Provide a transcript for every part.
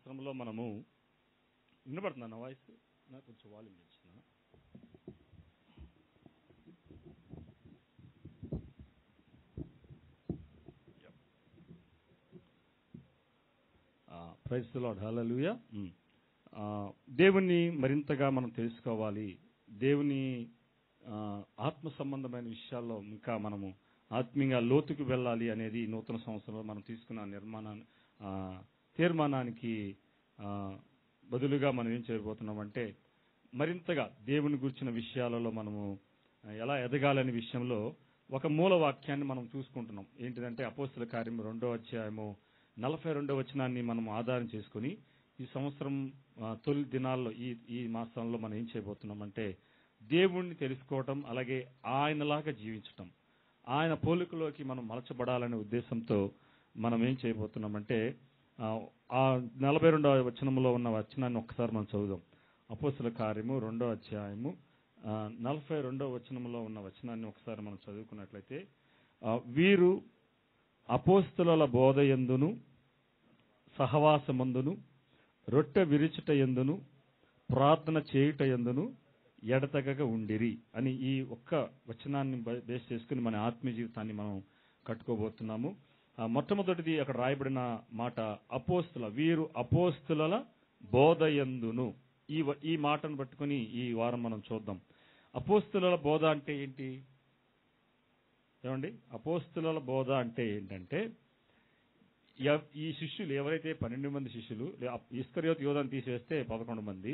సంవత్సరంలో మనము వినబడుతున్నా నా వాయిస్ నాకు కొంచెం వాల్యూమ్ ఇచ్చిన ప్రైజ్ ది లార్డ్ హల్లెలూయా. దేవుణ్ణి మరింతగా మనం తెలుసుకోవాలి. దేవుని ఆత్మ సంబంధమైన విషయాల్లో ఇంకా మనము ఆత్మీయంగా లోతుకు వెళ్ళాలి అనేది నూతన సంవత్సరంలో మనం తీసుకున్న తీర్మానానికి బదులుగా మనం ఏం చేయబోతున్నామంటే మరింతగా దేవుని గురించిన విషయాలలో మనము ఎలా ఎదగాలనే విషయంలో ఒక మూల వాక్యాన్ని మనం చూసుకుంటున్నాం. ఏంటిదంటే అపోస్తల కార్యం 2వ అధ్యాయము 42వ వచనాన్ని మనం ఆధారం చేసుకుని ఈ సంవత్సరం తొలి దినాల్లో ఈ మాసంలో మనం ఏం చేయబోతున్నామంటే దేవుణ్ణి తెలుసుకోవటం, అలాగే ఆయనలాగా జీవించటం, ఆయన పోలికలోకి మనం మలచబడాలనే ఉద్దేశంతో మనం ఏం చేయబోతున్నామంటే ఆ 42వ వచనంలో ఉన్న వచనాన్ని ఒక్కసారి మనం చదువుదాం. అపోస్తల కార్యము 2వ అధ్యాయము 42వ వచనంలో ఉన్న వచనాన్ని ఒకసారి మనం చదువుకున్నట్లయితే, వీరు అపోస్తలుల బోధ యందును సహవాసమందును రొట్టె విరుచుట యందును ప్రార్థన చేయుట యందును ఎడతెగక ఉండిరి అని ఈ ఒక్క వచనాన్ని బేస్ చేసుకుని మన ఆత్మీయ జీవితాన్ని మనం కట్టుకోబోతున్నాము. మొట్టమొదటిది అక్కడ రాయబడిన మాట వీరు అపోస్తలుల బోధ యందును. ఈ మాటను పట్టుకుని ఈ వారం మనం చూద్దాం. అపోస్తలుల బోధ అంటే ఏంటి? ఏమండి, అపోస్తలుల బోధ అంటే ఏంటంటే ఈ శిష్యులు ఎవరైతే 12 మంది శిష్యులు, ఇస్కరియోతు యోధాను తీసివేస్తే 11 మంది,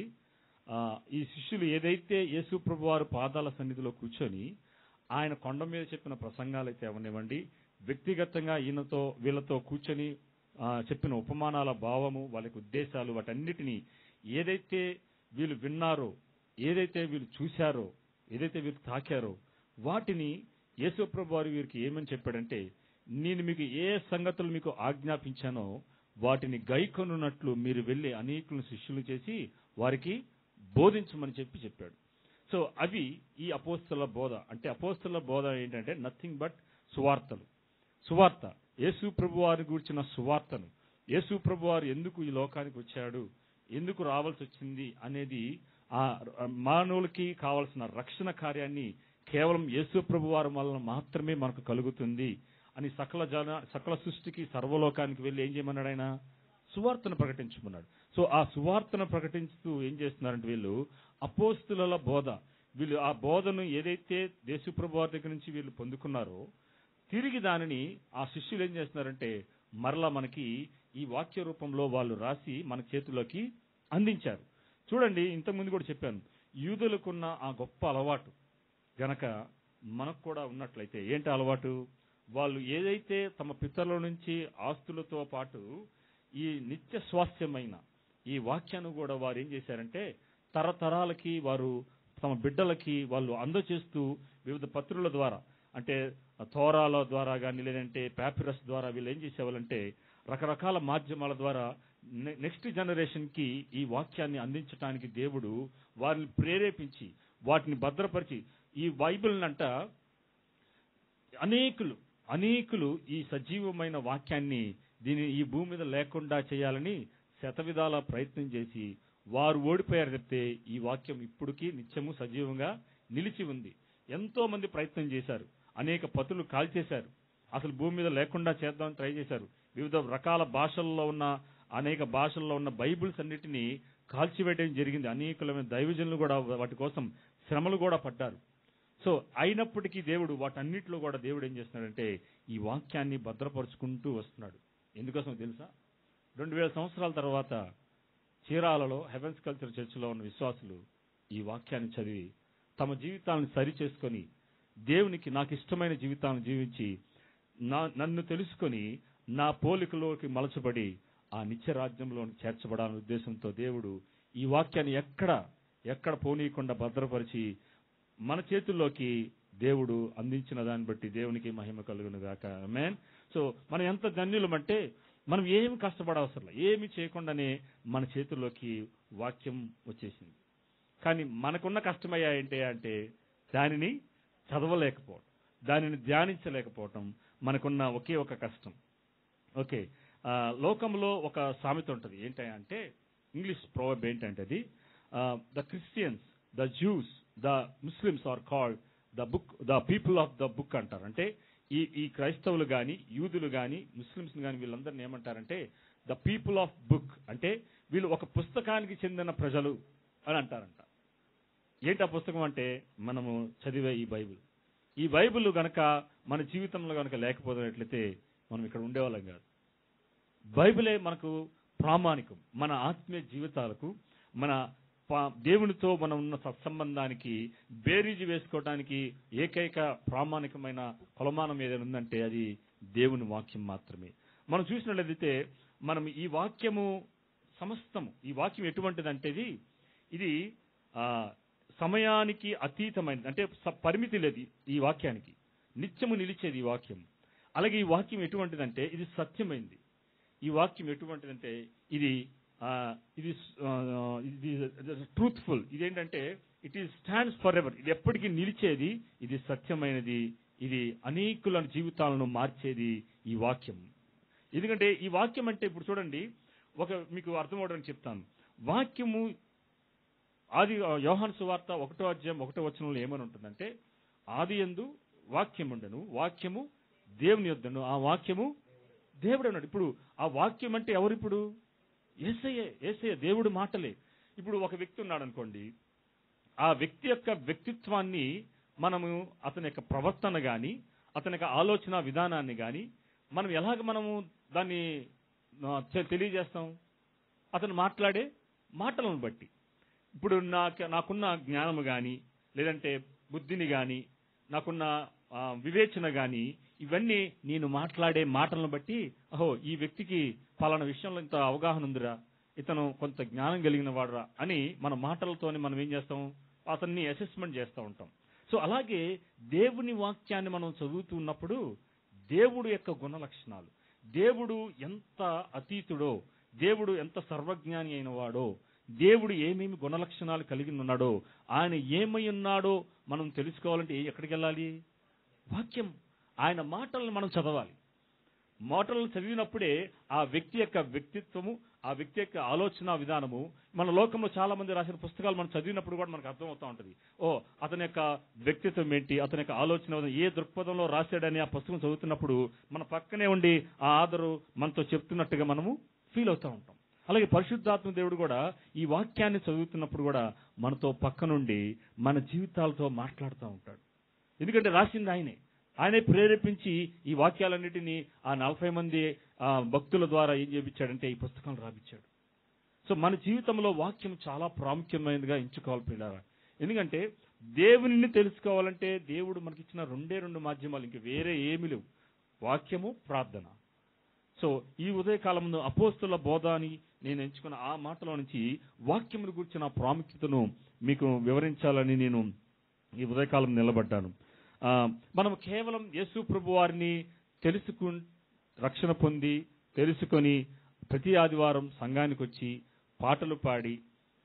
ఈ శిష్యులు ఏదైతే యేసు ప్రభు వారు పాదాల సన్నిధిలో కూర్చొని ఆయన కొండ మీద చెప్పిన ప్రసంగాలు అయితే అవనివ్వండి, వ్యక్తిగతంగా వీళ్ళతో కూర్చొని చెప్పిన ఉపమానాల భావము, వాళ్ళకి ఉద్దేశాలు, వాటన్నిటినీ ఏదైతే వీళ్ళు విన్నారో, ఏదైతే వీళ్ళు చూశారో, ఏదైతే వీళ్ళు తాకారో, వాటిని యేసు ప్రభు వారు వీరికి ఏమని చెప్పాడంటే, నేను మీకు ఏ సంగతులు మీకు ఆజ్ఞాపించానో వాటిని గైకొనున్నట్లు మీరు వెళ్ళి అనేకులను శిష్యులు చేసి వారికి బోధించమని చెప్పాడు. సో అవి ఈ అపోస్తలుల బోధ. అంటే అపోస్తలుల బోధ ఏంటంటే నథింగ్ బట్ సువార్త, యేసు ప్రభు వారి గురించిన సువార్తను, యేసు ప్రభు వారు ఎందుకు ఈ లోకానికి వచ్చాడు, ఎందుకు రావాల్సి వచ్చింది అనేది, ఆ మానవులకి కావలసిన రక్షణ కార్యాన్ని కేవలం యేసు ప్రభు వారి వలన మాత్రమే మనకు కలుగుతుంది అని సకల సృష్టికి సర్వలోకానికి వెళ్ళి ఏం చేయమన్నాడు? ఆయన సువార్తను ప్రకటించమన్నాడు. సో ఆ సువార్తను ప్రకటించుతూ ఏం చేస్తున్నారంటే వీళ్ళు అపోస్తలుల బోధ. వీళ్ళు ఆ బోధను ఏదైతే యేసు ప్రభు వారి దగ్గర నుంచి వీళ్ళు పొందుకున్నారో తిరిగి దానిని ఆ శిష్యులు ఏం చేస్తున్నారంటే మరలా మనకి ఈ వాక్య రూపంలో వాళ్ళు రాసి మన చేతుల్లోకి అందించారు. చూడండి, ఇంతకుముందు కూడా చెప్పాను, యూదులకున్న ఆ గొప్ప అలవాటు గనక మనకు కూడా ఉన్నట్లయితే ఏంటి అలవాటు? వాళ్ళు ఏదైతే తమ పితరుల నుంచి ఆస్తులతో పాటు ఈ నిత్య స్వాస్థ్యమైన ఈ వాక్యాన్ని కూడా వారు ఏం చేశారంటే తరతరాలకి వారు తమ బిడ్డలకి వాళ్ళు అందజేస్తూ వివిధ పత్రుల ద్వారా, అంటే తోరాల ద్వారా కానీ లేదంటే పాపిరస్ ద్వారా వీళ్ళు ఏం చేసేవాళ్ళంటే రకరకాల మాధ్యమాల ద్వారా నెక్స్ట్ జనరేషన్కి ఈ వాక్యాన్ని అందించడానికి దేవుడు వారిని ప్రేరేపించి వాటిని భద్రపరిచి ఈ బైబిల్ని అంట అనేకులు ఈ సజీవమైన వాక్యాన్ని ఈ భూమి మీద లేకుండా చేయాలని శతవిధాల ప్రయత్నం చేసి వారు ఓడిపోయారు చెప్తే ఈ వాక్యం ఇప్పటికీ నిత్యము సజీవంగా నిలిచి ఉంది. ఎంతో మంది ప్రయత్నం చేశారు, అనేక పతులు కాల్చేశారు, అసలు భూమి మీద లేకుండా చేద్దామని ట్రై చేశారు. వివిధ రకాల అనేక భాషల్లో ఉన్న బైబిల్స్ అన్నిటినీ కాల్చివేయడం జరిగింది. అనేకమైన దైవజనులు కూడా వాటి కోసం శ్రమలు కూడా పడ్డారు. సో అయినప్పటికీ దేవుడు వాటన్నిటిలో కూడా దేవుడు ఏం చేస్తున్నాడంటే ఈ వాక్యాన్ని భద్రపరుచుకుంటూ వస్తున్నాడు. ఎందుకోసం తెలుసా? 2000 సంవత్సరాల తర్వాత చీరాలలో హెవెన్స్ కల్చర్ చర్చిలో ఉన్న విశ్వాసులు ఈ వాక్యాన్ని చదివి తమ జీవితాలను సరి చేసుకొని దేవునికి నాకు ఇష్టమైన జీవితాలను జీవించి నన్ను తెలుసుకొని నా పోలికలోకి మలచబడి ఆ నిత్య రాజ్యంలో చేర్చబడాలనే ఉద్దేశంతో దేవుడు ఈ వాక్యాన్ని ఎక్కడ పోనీయకుండా భద్రపరిచి మన చేతుల్లోకి దేవుడు అందించిన దాన్ని బట్టి దేవునికి మహిమ కలుగును గాక. ఆమేన్. సో మనం ఎంత ధన్యులమంటే మనం ఏమి కష్టపడవసరం లేదు, ఏమి చేయకుండానే మన చేతుల్లోకి వాక్యం వచ్చేసింది. కానీ మనకున్న కష్టమయ్యా ఏంటి అంటే దానిని చదవలేకపోవడం, దానిని ధ్యానించలేకపోవటం మనకున్న ఒకే ఒక కష్టం. ఓకే, లోకంలో ఒక సామెత ఉంటుంది ఏంటంటే, ఇంగ్లీష్ ప్రోవర్బ్ ఏంటంటే అది, the Christians, the Jews, the Muslims are called the people of the book అంటారు. అంటే ఈ క్రైస్తవులు కానీ, యూదులు కానీ, ముస్లిమ్స్ కానీ వీళ్ళందరినీ ఏమంటారంటే ద పీపుల్ ఆఫ్ బుక్, అంటే వీళ్ళు ఒక పుస్తకానికి చెందిన ప్రజలు అని అంటారంట. ఏంటి ఆ పుస్తకం అంటే మనము చదివే ఈ బైబిల్ గనక మన జీవితంలో గనక లేకపోతున్నట్లయితే మనం ఇక్కడ ఉండేవాళ్ళం కాదు. బైబిలే మనకు ప్రామాణికం, మన ఆత్మీయ జీవితాలకు, మన దేవునితో మనం ఉన్న సత్సంబంధానికి బేరీజు వేసుకోవడానికి ఏకైక ప్రామాణికమైన కొలమానం ఏదైనా ఉందంటే అది దేవుని వాక్యం మాత్రమే. మనం చూసినట్లయితే మనం ఈ వాక్యము సమస్తము, ఈ వాక్యం ఎటువంటిదంటే ఇది సమయానికి అతీతమైనది, అంటే పరిమితి లేదు ఈ వాక్యానికి, నిత్యము నిలిచేది ఈ వాక్యం. అలాగే ఈ వాక్యం ఎటువంటిదంటే ఇది సత్యమైంది. ఈ వాక్యం ఎటువంటిదంటే ఇది ట్రూత్ఫుల్. ఇదేంటంటే it is stands for ever, ఇది ఎప్పటికీ నిలిచేది, ఇది సత్యమైనది, ఇది అనేకుల జీవితాలను మార్చేది ఈ వాక్యం. ఎందుకంటే ఈ వాక్యం అంటే ఇప్పుడు చూడండి, మీకు అర్థమవడానికి చెప్తాను. వాక్యము యోహాను సువార్త 1వ అధ్యాయం 1వ వచనంలో ఏమని ఉంటుందంటే, ఆది యందు వాక్యం ఉండెను, వాక్యము దేవుని యొద్దను, ఆ వాక్యము దేవుడు అన్నాడు. ఇప్పుడు ఆ వాక్యం అంటే ఎవరు? ఇప్పుడు యేసయ్య దేవుడు మాటలే. ఇప్పుడు ఒక వ్యక్తి ఉన్నాడు అనుకోండి, ఆ వ్యక్తి యొక్క వ్యక్తిత్వాన్ని మనము, అతని యొక్క ప్రవర్తన కానీ, అతని యొక్క ఆలోచన విధానాన్ని కానీ మనం ఎలాగ మనము దాన్ని తెలియజేస్తాం? అతను మాట్లాడే మాటలను బట్టి. ఇప్పుడు నాకున్న జ్ఞానము కానీ, లేదంటే బుద్ధిని కానీ, నాకున్న వివేచన కానీ, ఇవన్నీ నేను మాట్లాడే మాటలను బట్టి, ఈ వ్యక్తికి పలానా విషయంలో ఇంత అవగాహన ఉందిరా, ఇతను కొంత జ్ఞానం కలిగిన వాడురా అని మన మాటలతోనే మనం ఏం చేస్తాం? అతన్ని అసెస్మెంట్ చేస్తూ ఉంటాం. సో అలాగే దేవుని వాక్యాన్ని మనం చదువుతూ ఉన్నప్పుడు దేవుడు యొక్క గుణ లక్షణాలు, దేవుడు ఎంత అతీతుడో, దేవుడు ఎంత సర్వజ్ఞాని అయిన వాడో, దేవుడు ఏమేమి గుణలక్షణాలు కలిగి ఉన్నాడో, ఆయన ఏమై ఉన్నాడో మనం తెలుసుకోవాలంటే ఎక్కడికి వెళ్ళాలి? వాక్యం. ఆయన మాటలను మనం చదవాలి. మాటలను చదివినప్పుడే ఆ వ్యక్తి యొక్క వ్యక్తిత్వము, ఆ వ్యక్తి యొక్క ఆలోచన విధానము, మన లోకంలో చాలా మంది రాసిన పుస్తకాలు మనం చదివినప్పుడు కూడా మనకు అర్థమవుతూ ఉంటుంది. అతని యొక్క వ్యక్తిత్వం ఏంటి, అతని యొక్క ఆలోచన ఏ దృక్పథంలో రాశాడని ఆ పుస్తకం చదువుతున్నప్పుడు మన పక్కనే ఉండి ఆ ఆదరు మనతో చెప్తున్నట్టుగా మనము ఫీల్ అవుతూ ఉంటాం. అలాగే పరిశుద్ధాత్మ దేవుడు కూడా ఈ వాక్యాన్ని చదువుతున్నప్పుడు కూడా మనతో పక్కనుండి మన జీవితాలతో మాట్లాడుతూ ఉంటాడు. ఎందుకంటే రాసింది ఆయనే ప్రేరేపించి ఈ వాక్యాలన్నిటినీ ఆ 40 మంది భక్తుల ద్వారా ఏం చేయించాడంటే ఈ పుస్తకాలు రాపించాడు. సో మన జీవితంలో వాక్యం చాలా ప్రాముఖ్యమైనదిగా ఎంచుకోవాలి పిల్లరా. ఎందుకంటే దేవునిని తెలుసుకోవాలంటే దేవుడు మనకిచ్చిన 2 మాధ్యమాలు, ఇంక వేరే ఏమీ లేవు, వాక్యము, ప్రార్థన. సో ఈ ఉదయకాలం ముందు అపోస్తుల బోధ అని నేను ఎంచుకున్న ఆ మాటలో నుంచి వాక్యమును గురించిన ప్రాముఖ్యతను మీకు వివరించాలని నేను ఈ ఉదయకాలం నిలబడ్డాను. మనం కేవలం యేసు ప్రభు వారిని రక్షణ పొంది తెలుసుకొని ప్రతి ఆదివారం సంఘానికి వచ్చి పాటలు పాడి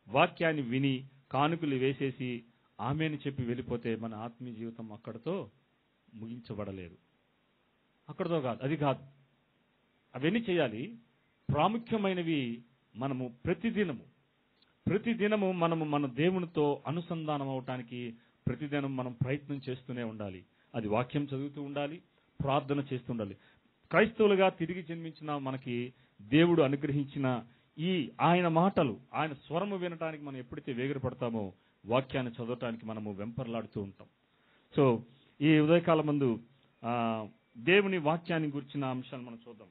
వాక్యాన్ని విని కానుకలు వేసేసి ఆమెను చెప్పి వెళ్ళిపోతే మన ఆత్మీయ జీవితం అక్కడితో ముగించబడలేదు. అక్కడితో కాదు, అది కాదు. అవన్నీ చేయాలి. ప్రాముఖ్యమైనవి మనము ప్రతిదినము మనము మన దేవునితో అనుసంధానం అవటానికి ప్రతిదినం మనం ప్రయత్నం చేస్తూనే ఉండాలి. అది వాక్యం చదువుతూ ఉండాలి, ప్రార్థన చేస్తూ ఉండాలి. క్రైస్తవులుగా తిరిగి జన్మించిన మనకి దేవుడు అనుగ్రహించిన ఈ ఆయన మాటలు, ఆయన స్వరము వినటానికి మనం ఎప్పుడైతే వేగిరపడతామో వాక్యాన్ని చదవటానికి మనము వెంపర్లాడుతూ ఉంటాం. సో ఈ ఉదయకాలం ముందు దేవుని వాక్యాన్ని గురించిన అంశాలు మనం చూద్దాం.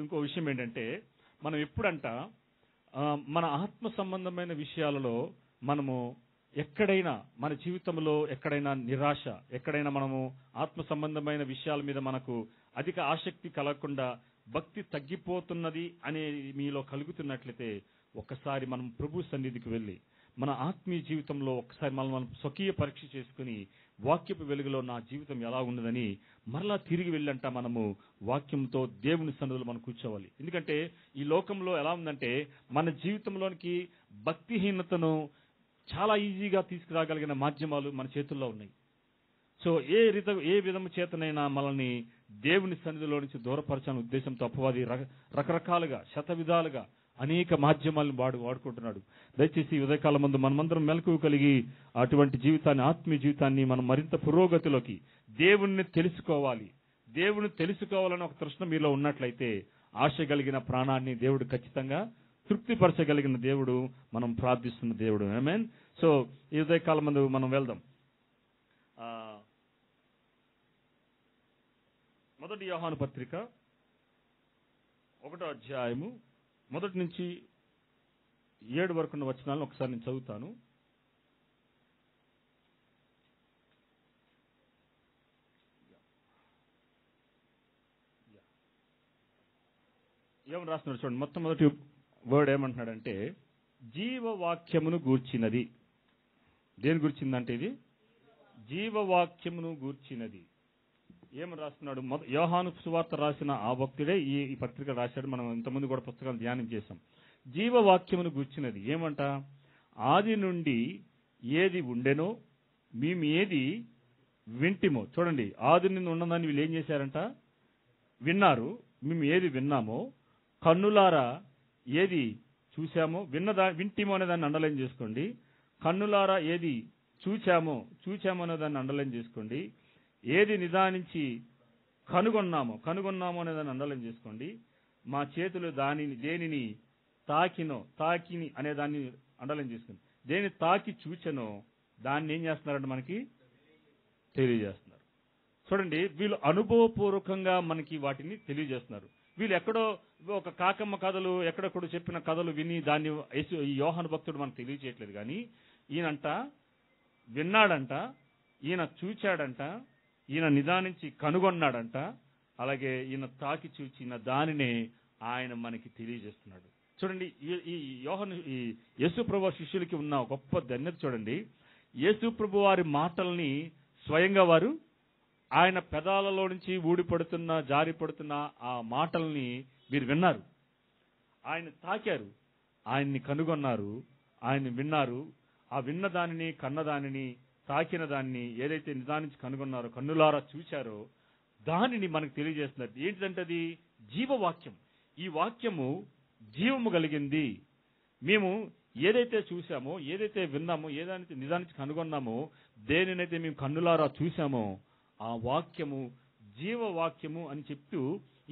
ఇంకో విషయం ఏంటంటే, మనం ఎప్పుడంట మన ఆత్మ సంబంధమైన విషయాలలో మనము ఎక్కడైనా మన జీవితంలో ఎక్కడైనా నిరాశ, ఎక్కడైనా మనము ఆత్మ సంబంధమైన విషయాల మీద మనకు అధిక ఆసక్తి కలగకుండా భక్తి తగ్గిపోతున్నది అనేది మీలో కలుగుతున్నట్లయితే ఒక్కసారి మనం ప్రభు సన్నిధికి వెళ్ళి మన ఆత్మీయ జీవితంలో ఒక్కసారి మనం స్వకీయ పరీక్ష చేసుకుని వాక్యపు వెలుగులో నా జీవితం ఎలా ఉన్నదని మరలా తిరిగి వెళ్ళంట మనము వాక్యంతో దేవుని సన్నిధిలో మనం కూర్చోవాలి. ఎందుకంటే ఈ లోకంలో ఎలా ఉందంటే మన జీవితంలోనికి భక్తిహీనతను చాలా ఈజీగా తీసుకురాగలిగిన మాధ్యమాలు మన చేతుల్లో ఉన్నాయి. సో ఏ విధము చేతనైనా మనల్ని దేవుని సన్నిధిలో నుంచి దూరపరచాలని ఉద్దేశంతో అపవాది రకరకాలుగా శతవిధాలుగా అనేక మాధ్యమాలను వాడుకుంటున్నాడు. దయచేసి ఈ ఉదయకాలం ముందు మనమందరం మెలకువ కలిగి అటువంటి జీవితాన్ని, ఆత్మీయ జీవితాన్ని మనం మరింత పురోగతిలోకి, దేవుణ్ణి తెలుసుకోవాలని ఒక తృష్ణ మీలో ఉన్నట్లయితే ఆశ కలిగిన ప్రాణాన్ని దేవుడు ఖచ్చితంగా తృప్తిపరచగలిగిన దేవుడు, మనం ప్రార్థిస్తున్న దేవుడు. ఆమేన్. సో ఈ ఉదయకాలం ముందు మనం వెళ్దాం. మొదటి యోహాను పత్రిక 1వ అధ్యాయము 1 నుంచి 7 వరకు ఉన్న వచనాలను ఒకసారి నేను చదువుతాను. ఏమని రాస్తున్నాడు చూడండి. మొట్టమొదటి వర్డ్ ఏమంటున్నాడంటే జీవవాక్యమును గూర్చినది. దేని గురించిందంటే ఇది జీవవాక్యమును గూర్చినది. ఏమని రాస్తున్నాడు? యోహాను సువార్త రాసిన ఆ భక్తుడే ఈ పత్రిక రాశాడు. మనం ఇంతకుముందు కూడా పుస్తకాలు ధ్యానం చేశాం. జీవవాక్యమును గూర్చినది ఏమంట? ఆది నుండి ఏది ఉండెనో మేము ఏది వింటిమో. చూడండి, ఆది నుండి ఉన్నదాన్ని వీళ్ళు ఏం చేశారంట? విన్నారు. మేము ఏది విన్నామో, కన్నులారా ఏది చూశామో, వింటిమో అనే దాన్ని అండర్లైన్ చేసుకోండి. కన్నులారా ఏది చూచామో అనే దాన్ని అండర్లైన్ చేసుకోండి. ఏది నిదానించి కనుగొన్నామో అనే దాన్ని అండర్లైన్ చేసుకోండి. మా చేతులు దేనిని తాకిని అనే దాన్ని అండర్లైన్ చేసుకోండి. దేని తాకి చూచెనో దాన్ని ఏం చేస్తున్నారంటే మనకి తెలియజేస్తున్నారు. చూడండి, వీళ్ళు అనుభవపూర్వకంగా మనకి వాటిని తెలియజేస్తున్నారు. వీళ్ళు ఎక్కడో ఒక కాకమ్మ కథలు ఎక్కడెక్కడో చెప్పిన కథలు విని దాన్ని ఈ యోహాను భక్తుడు మనకు తెలియజేయట్లేదు. కానీ ఈయనంట విన్నాడంట, ఈయన చూచాడంట, ఈయన నిదానించి కనుగొన్నాడంట, అలాగే ఈయన తాకి చూచిన దానినే ఆయన మనకి తెలియజేస్తున్నాడు. చూడండి, ఈ యోహాను ఈ యేసుప్రభు శిష్యులకి ఉన్న గొప్ప ధన్యత చూడండి. యేసుప్రభు వారి మాటల్ని స్వయంగా వారు ఆయన పెదాలలో నుంచి ఊడిపడుతున్న జారిపడుతున్న ఆ మాటల్ని వీరు విన్నారు. ఆయన తాకారు, ఆయన్ని కనుగొన్నారు, ఆయన్ని విన్నారు. ఆ విన్న దానిని, కన్నదానిని, తాకిన దాన్ని ఏదైతే నిదానించి కనుగొన్నారో, కన్నులారా చూశారో దానిని మనకు తెలియజేస్తున్నారు. ఏంటంటే అది జీవవాక్యం. ఈ వాక్యము జీవము కలిగింది. మేము ఏదైతే చూసామో, ఏదైతే విన్నామో, ఏదైతే నిదానించి కనుగొన్నామో, దేనినైతే మేము కన్నులారా చూశామో ఆ వాక్యము జీవవాక్యము అని చెప్తూ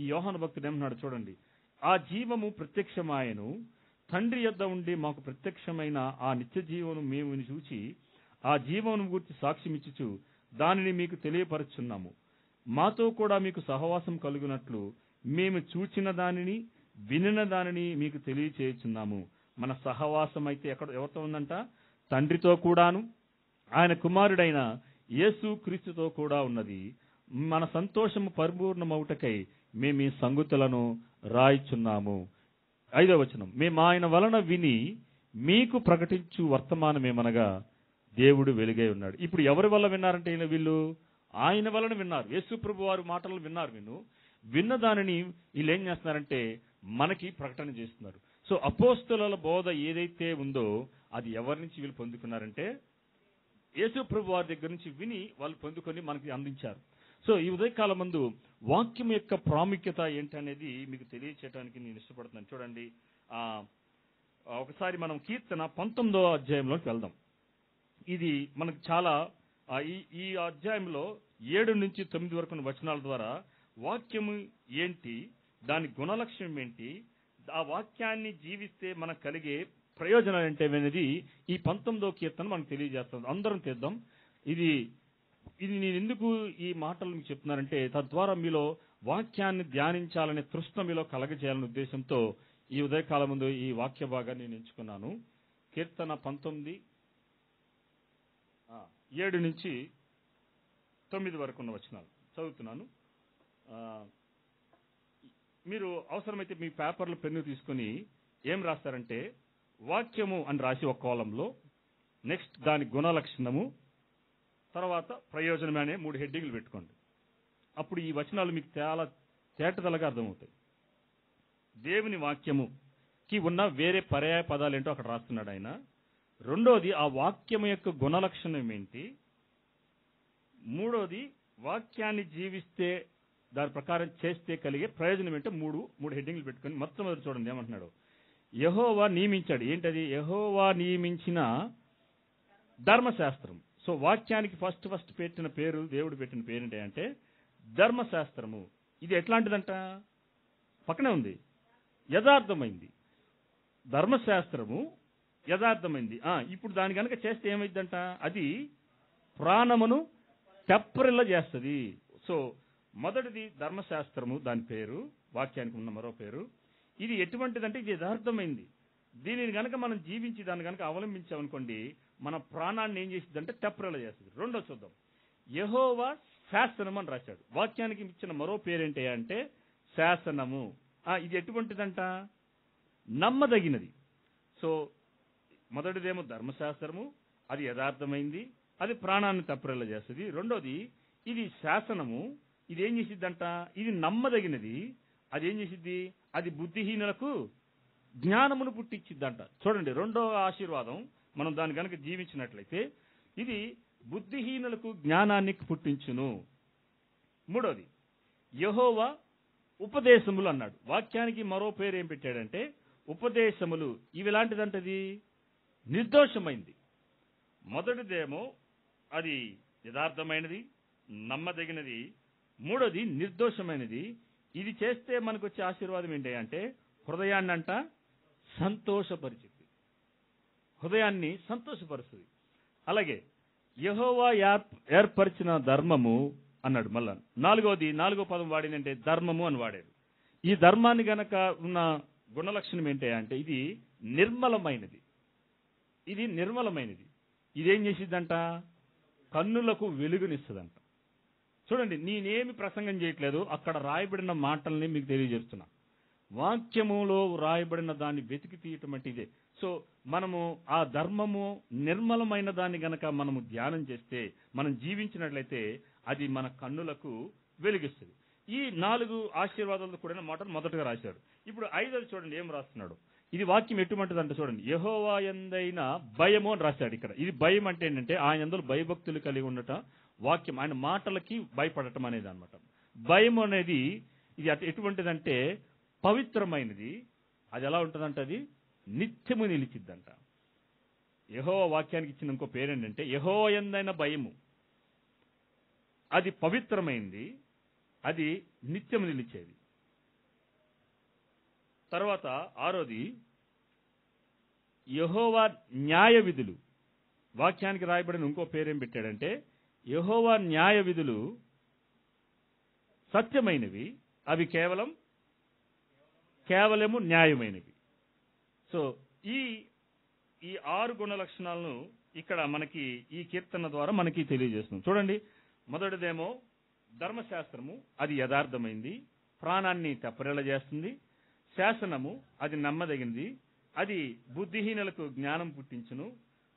ఈ యోహాను భక్తుడు ఏమన్నాడు చూడండి. ఆ జీవము ప్రత్యక్షమాయను, తండ్రి యొద్ద ఉండి మాకు ప్రత్యక్షమైన ఆ నిత్య జీవను మేము చూచి ఆ జీవమును గురించి సాక్ష్యం ఇచ్చుచు దానిని మీకు తెలియపరుచున్నాము. మాతో కూడా మీకు సహవాసం కలుగునట్లు మేము చూచిన దానిని, వినిన దానిని మీకు తెలియచేయుచున్నాము. మన సహవాసం అయితే ఎవరితో ఉందంట? తండ్రితో కూడాను ఆయన కుమారుడైన యేసు క్రీస్తుతో కూడా ఉన్నది. మన సంతోషము పరిపూర్ణమవుటకై మేము ఈ సంగతులను రాయిచున్నాము. 5వ వచనం, మేము ఆయన వలన విని మీకు ప్రకటించు వర్తమానమేమనగా దేవుడు వెలుగై ఉన్నాడు. ఇప్పుడు ఎవరి వల్ల విన్నారంటే వీళ్ళు ఆయన వలన విన్నారు. యేసు ప్రభు వారి మాటలు విన్నారు. విన్న దానిని వీళ్ళు ఏం చేస్తున్నారంటే మనకి ప్రకటన చేస్తున్నారు. సో అపోస్తలుల బోధ ఏదైతే ఉందో అది ఎవరి నుంచి వీళ్ళు పొందుకున్నారంటే యేసు ప్రభు వారి దగ్గర నుంచి విని వాళ్ళు పొందుకొని మనకి అందించారు. సో ఈ ఉదయకాలం ముందు వాక్యం యొక్క ప్రాముఖ్యత ఏంటనేది మీకు తెలియచేయడానికి నేను ఇష్టపడుతున్నాను. చూడండి, ఒకసారి మనం కీర్తన 19వ అధ్యాయంలోకి వెళ్దాం. ఇది మనకు చాలా ఈ అధ్యాయంలో 7 నుంచి 9 వరకు వచనాల ద్వారా వాక్యము ఏంటి, దాని గుణలక్ష్యం ఏంటి, ఆ వాక్యాన్ని జీవిస్తే మనకు కలిగే ప్రయోజనాలు ఏంటనేది ఈ 19వ కీర్తన మనకు తెలియజేస్తుంది. అందరం చేద్దాం. ఇది నేను ఎందుకు ఈ మాటలు మీకు చెప్తున్నానంటే తద్వారా మీలో వాక్యాన్ని ధ్యానించాలనే తృష్ణ మీలో కలగజేయాలనే ఉద్దేశంతో ఈ ఉదయకాలం ముందు ఈ వాక్య భాగాన్ని నేను ఎంచుకున్నాను. కీర్తన 19 7 నుంచి 9 వరకు ఉన్న వచనాలు చదువుతున్నాను. మీరు అవసరమైతే మీ పేపర్లు పెన్ను తీసుకుని ఏం రాస్తారంటే వాక్యము అని రాసి ఒక కాలంలో, నెక్స్ట్ దాని గుణలక్షణము, తర్వాత ప్రయోజనం అనే 3 హెడ్డింగ్లు పెట్టుకోండి. అప్పుడు ఈ వచనాలు మీకు చాలా తేటతెల్లగా అర్థమవుతాయి. దేవుని వాక్యముకి ఉన్న వేరే పర్యాయ పదాలు ఏంటో అక్కడ రాస్తున్నాడు ఆయన. రెండోది ఆ వాక్యము యొక్క గుణలక్షణం ఏంటి, మూడోది వాక్యాన్ని జీవిస్తే దాని ప్రకారం చేస్తే కలిగే ప్రయోజనం ఏంటో మూడు హెడ్డింగ్లు పెట్టుకొని మొట్టమొదటి చూడండి ఏమంటున్నాడు. యెహోవా నియమించాడు. ఏంటది? యెహోవా నియమించిన ధర్మశాస్త్రం. సో వాక్యానికి ఫస్ట్ పెట్టిన పేరు, దేవుడు పెట్టిన పేరు ఏంటి అంటే ధర్మశాస్త్రము. ఇది ఎట్లాంటిదంట? పక్కనే ఉంది, యథార్థమైంది. ధర్మశాస్త్రము యథార్థమైంది. ఇప్పుడు దాని కనుక చేస్తే ఏమైందంట? అది ప్రాణమును తెప్పరిల్ల చేస్తుంది. సో మొదటిది ధర్మశాస్త్రము, దాని పేరు, వాక్యానికి ఉన్న మరో పేరు. ఇది ఎటువంటిదంటే ఇది యథార్థమైంది. దీనిని కనుక మనం జీవించి దాన్ని కనుక అవలంబించామనుకోండి, మన ప్రాణాన్ని ఏం చేసిద్దంటే తెప్పరిల్ల చేస్తుంది. రెండో చూద్దాం. యెహోవా శాసనం అని రాశాడు. వాక్యానికి ఇచ్చిన మరో పేరేంటి అంటే శాసనము. ఇది ఎటువంటిదంట? నమ్మదగినది. సో మొదటిదేమో ధర్మశాస్త్రము, అది యథార్థమైంది, అది ప్రాణాన్ని తప్పరిల్ల చేస్తుంది. రెండోది ఇది శాసనము, ఇది ఏం చేసిద్దంట? ఇది నమ్మదగినది. అది ఏం చేసిద్ది? అది బుద్ధిహీనులకు జ్ఞానమును పుట్టించిద్దంట. చూడండి, రెండో ఆశీర్వాదం మనం దాన్ని కనుక జీవించినట్లయితే ఇది బుద్ధిహీనులకు జ్ఞానాన్ని పుట్టించును. మూడోది యెహోవా ఉపదేశములు అన్నాడు. వాక్యానికి మరో పేరు ఏం పెట్టాడంటే ఉపదేశములు. ఇవి ఎలాంటిదంటది? నిర్దోషమైంది. మొదటిదేమో అది యథార్థమైనది, నమ్మదగినది. మూడోది నిర్దోషమైనది. ఇది చేస్తే మనకు వచ్చే ఆశీర్వాదం ఏంటి అంటే హృదయాన్ని అంట సంతోషపరిచింది. హృదయాన్ని సంతోషపరుస్తుంది. అలాగే యెహోవా ఏర్పరిచిన ధర్మము అన్నాడు. మళ్ళా నాలుగో పదం వాడిందంటే ధర్మము అని వాడాడు. ఈ ధర్మాన్ని గనక ఉన్న గుణలక్షణం ఏంటి అంటే ఇది నిర్మలమైనది. ఇది నిర్మలమైనది. ఇదేం చేసిద్దంట? కన్నులకు వెలుగునిస్తుందంట. చూడండి, నేనేమి ప్రసంగం చేయట్లేదు, అక్కడ రాయబడిన మాటల్ని మీకు తెలియజేస్తున్నా. వాక్యములో రాయబడిన దాన్ని వెతికి తీయటం అంటే ఇదే. సో మనము ఆ ధర్మము నిర్మలమైన దాన్ని గనక మనము ధ్యానం చేస్తే, మనం జీవించినట్లయితే అది మన కన్నులకు వెలిగిస్తుంది. ఈ 4 ఆశీర్వాదాలతో కూడిన మాటలు మొదటగా రాశాడు. ఇప్పుడు 5ది చూడండి ఏం రాస్తున్నాడు. ఇది వాక్యం ఎటువంటిదంటే చూడండి, యెహోవా యందైన భయము అని రాశాడు ఇక్కడ. ఇది భయం అంటే ఏంటంటే ఆయన యందు భయభక్తులు కలిగి ఉండటం, వాక్యం ఆయన మాటలకి భయపడటం అనేది అన్నమాట. భయం అనేది ఇది ఎటువంటిదంటే పవిత్రమైనది. అది ఎలా ఉంటుందంటే అది నిత్యము నిలిచిద్దంట. యెహోవా వాక్యానికి ఇచ్చిన ఇంకో పేరేంటంటే యెహోవా యందైన భయము. అది పవిత్రమైంది, అది నిత్యము నిలిచేది. తర్వాత 6ది యెహోవా న్యాయ విధులు. వాక్యానికి రాయబడిన ఇంకో పేరేం పెట్టాడంటే యెహోవా న్యాయ విధులు సత్యమైనవి, అవి కేవలము న్యాయమైనవి. సో ఈ 6 గుణ లక్షణాలను ఇక్కడ మనకి ఈ కీర్తన ద్వారా మనకి తెలియజేస్తుంది. చూడండి, మొదటిదేమో ధర్మశాస్త్రము, అది యథార్థమైంది, ప్రాణాన్ని తెప్పరిల్ల చేస్తుంది. శాసనము, అది నమ్మదగినది, అది బుద్ధిహీనులకు జ్ఞానం పుట్టించును.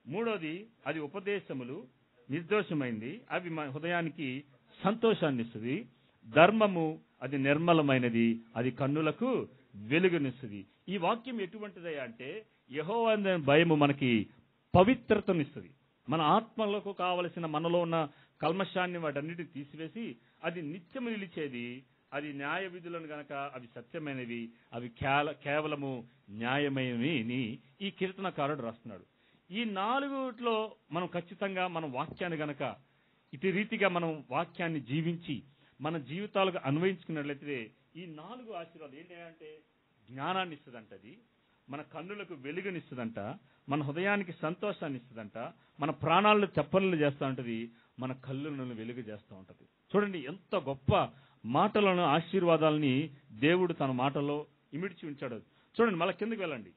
మూడోది అది ఉపదేశములు, నిర్దోషమైంది, అవి మన హృదయానికి సంతోషాన్ని ఇస్తుంది. ధర్మము, అది నిర్మలమైనది, అది కన్నులకు వెలుగునిస్తుంది. ఈ వాక్యం ఎటువంటిదయ్యా అంటే యెహోవా భయము మనకి పవిత్రతనిస్తుంది. మన ఆత్మలకు కావలసిన మనలో ఉన్న కల్మషాన్ని వాటన్నిటిని తీసివేసి అది నిత్యము నిలిచేది. అది న్యాయ విధులను గనక అవి సత్యమైనవి, అవి కేవలము న్యాయమైనవి ఈ కీర్తనకారుడు రాస్తున్నాడు. ఈ 4లో మనం ఖచ్చితంగా మన వాక్యాన్ని గనక ఇటు రీతిగా మనం వాక్యాన్ని జీవించి మన జీవితాలకు అన్వయించుకున్నట్లయితే ఈ 4 ఆశీర్వాదాలు ఏంటంటే జ్ఞానాన్ని ఇస్తుందంట, అది మన కన్నులకు వెలుగునిస్తుందంట, మన హృదయానికి సంతోషాన్ని ఇస్తుందంట, మన ప్రాణాలను తెప్పలు చేస్తూ ఉంటది, మన కళ్ళను వెలుగు చేస్తూ ఉంటది. చూడండి ఎంత గొప్ప మాటలను, ఆశీర్వాదాలని దేవుడు తన మాటల్లో ఇమిడ్చి ఉంచాడు. చూడండి, మళ్ళీ కిందకి వెళ్ళండి.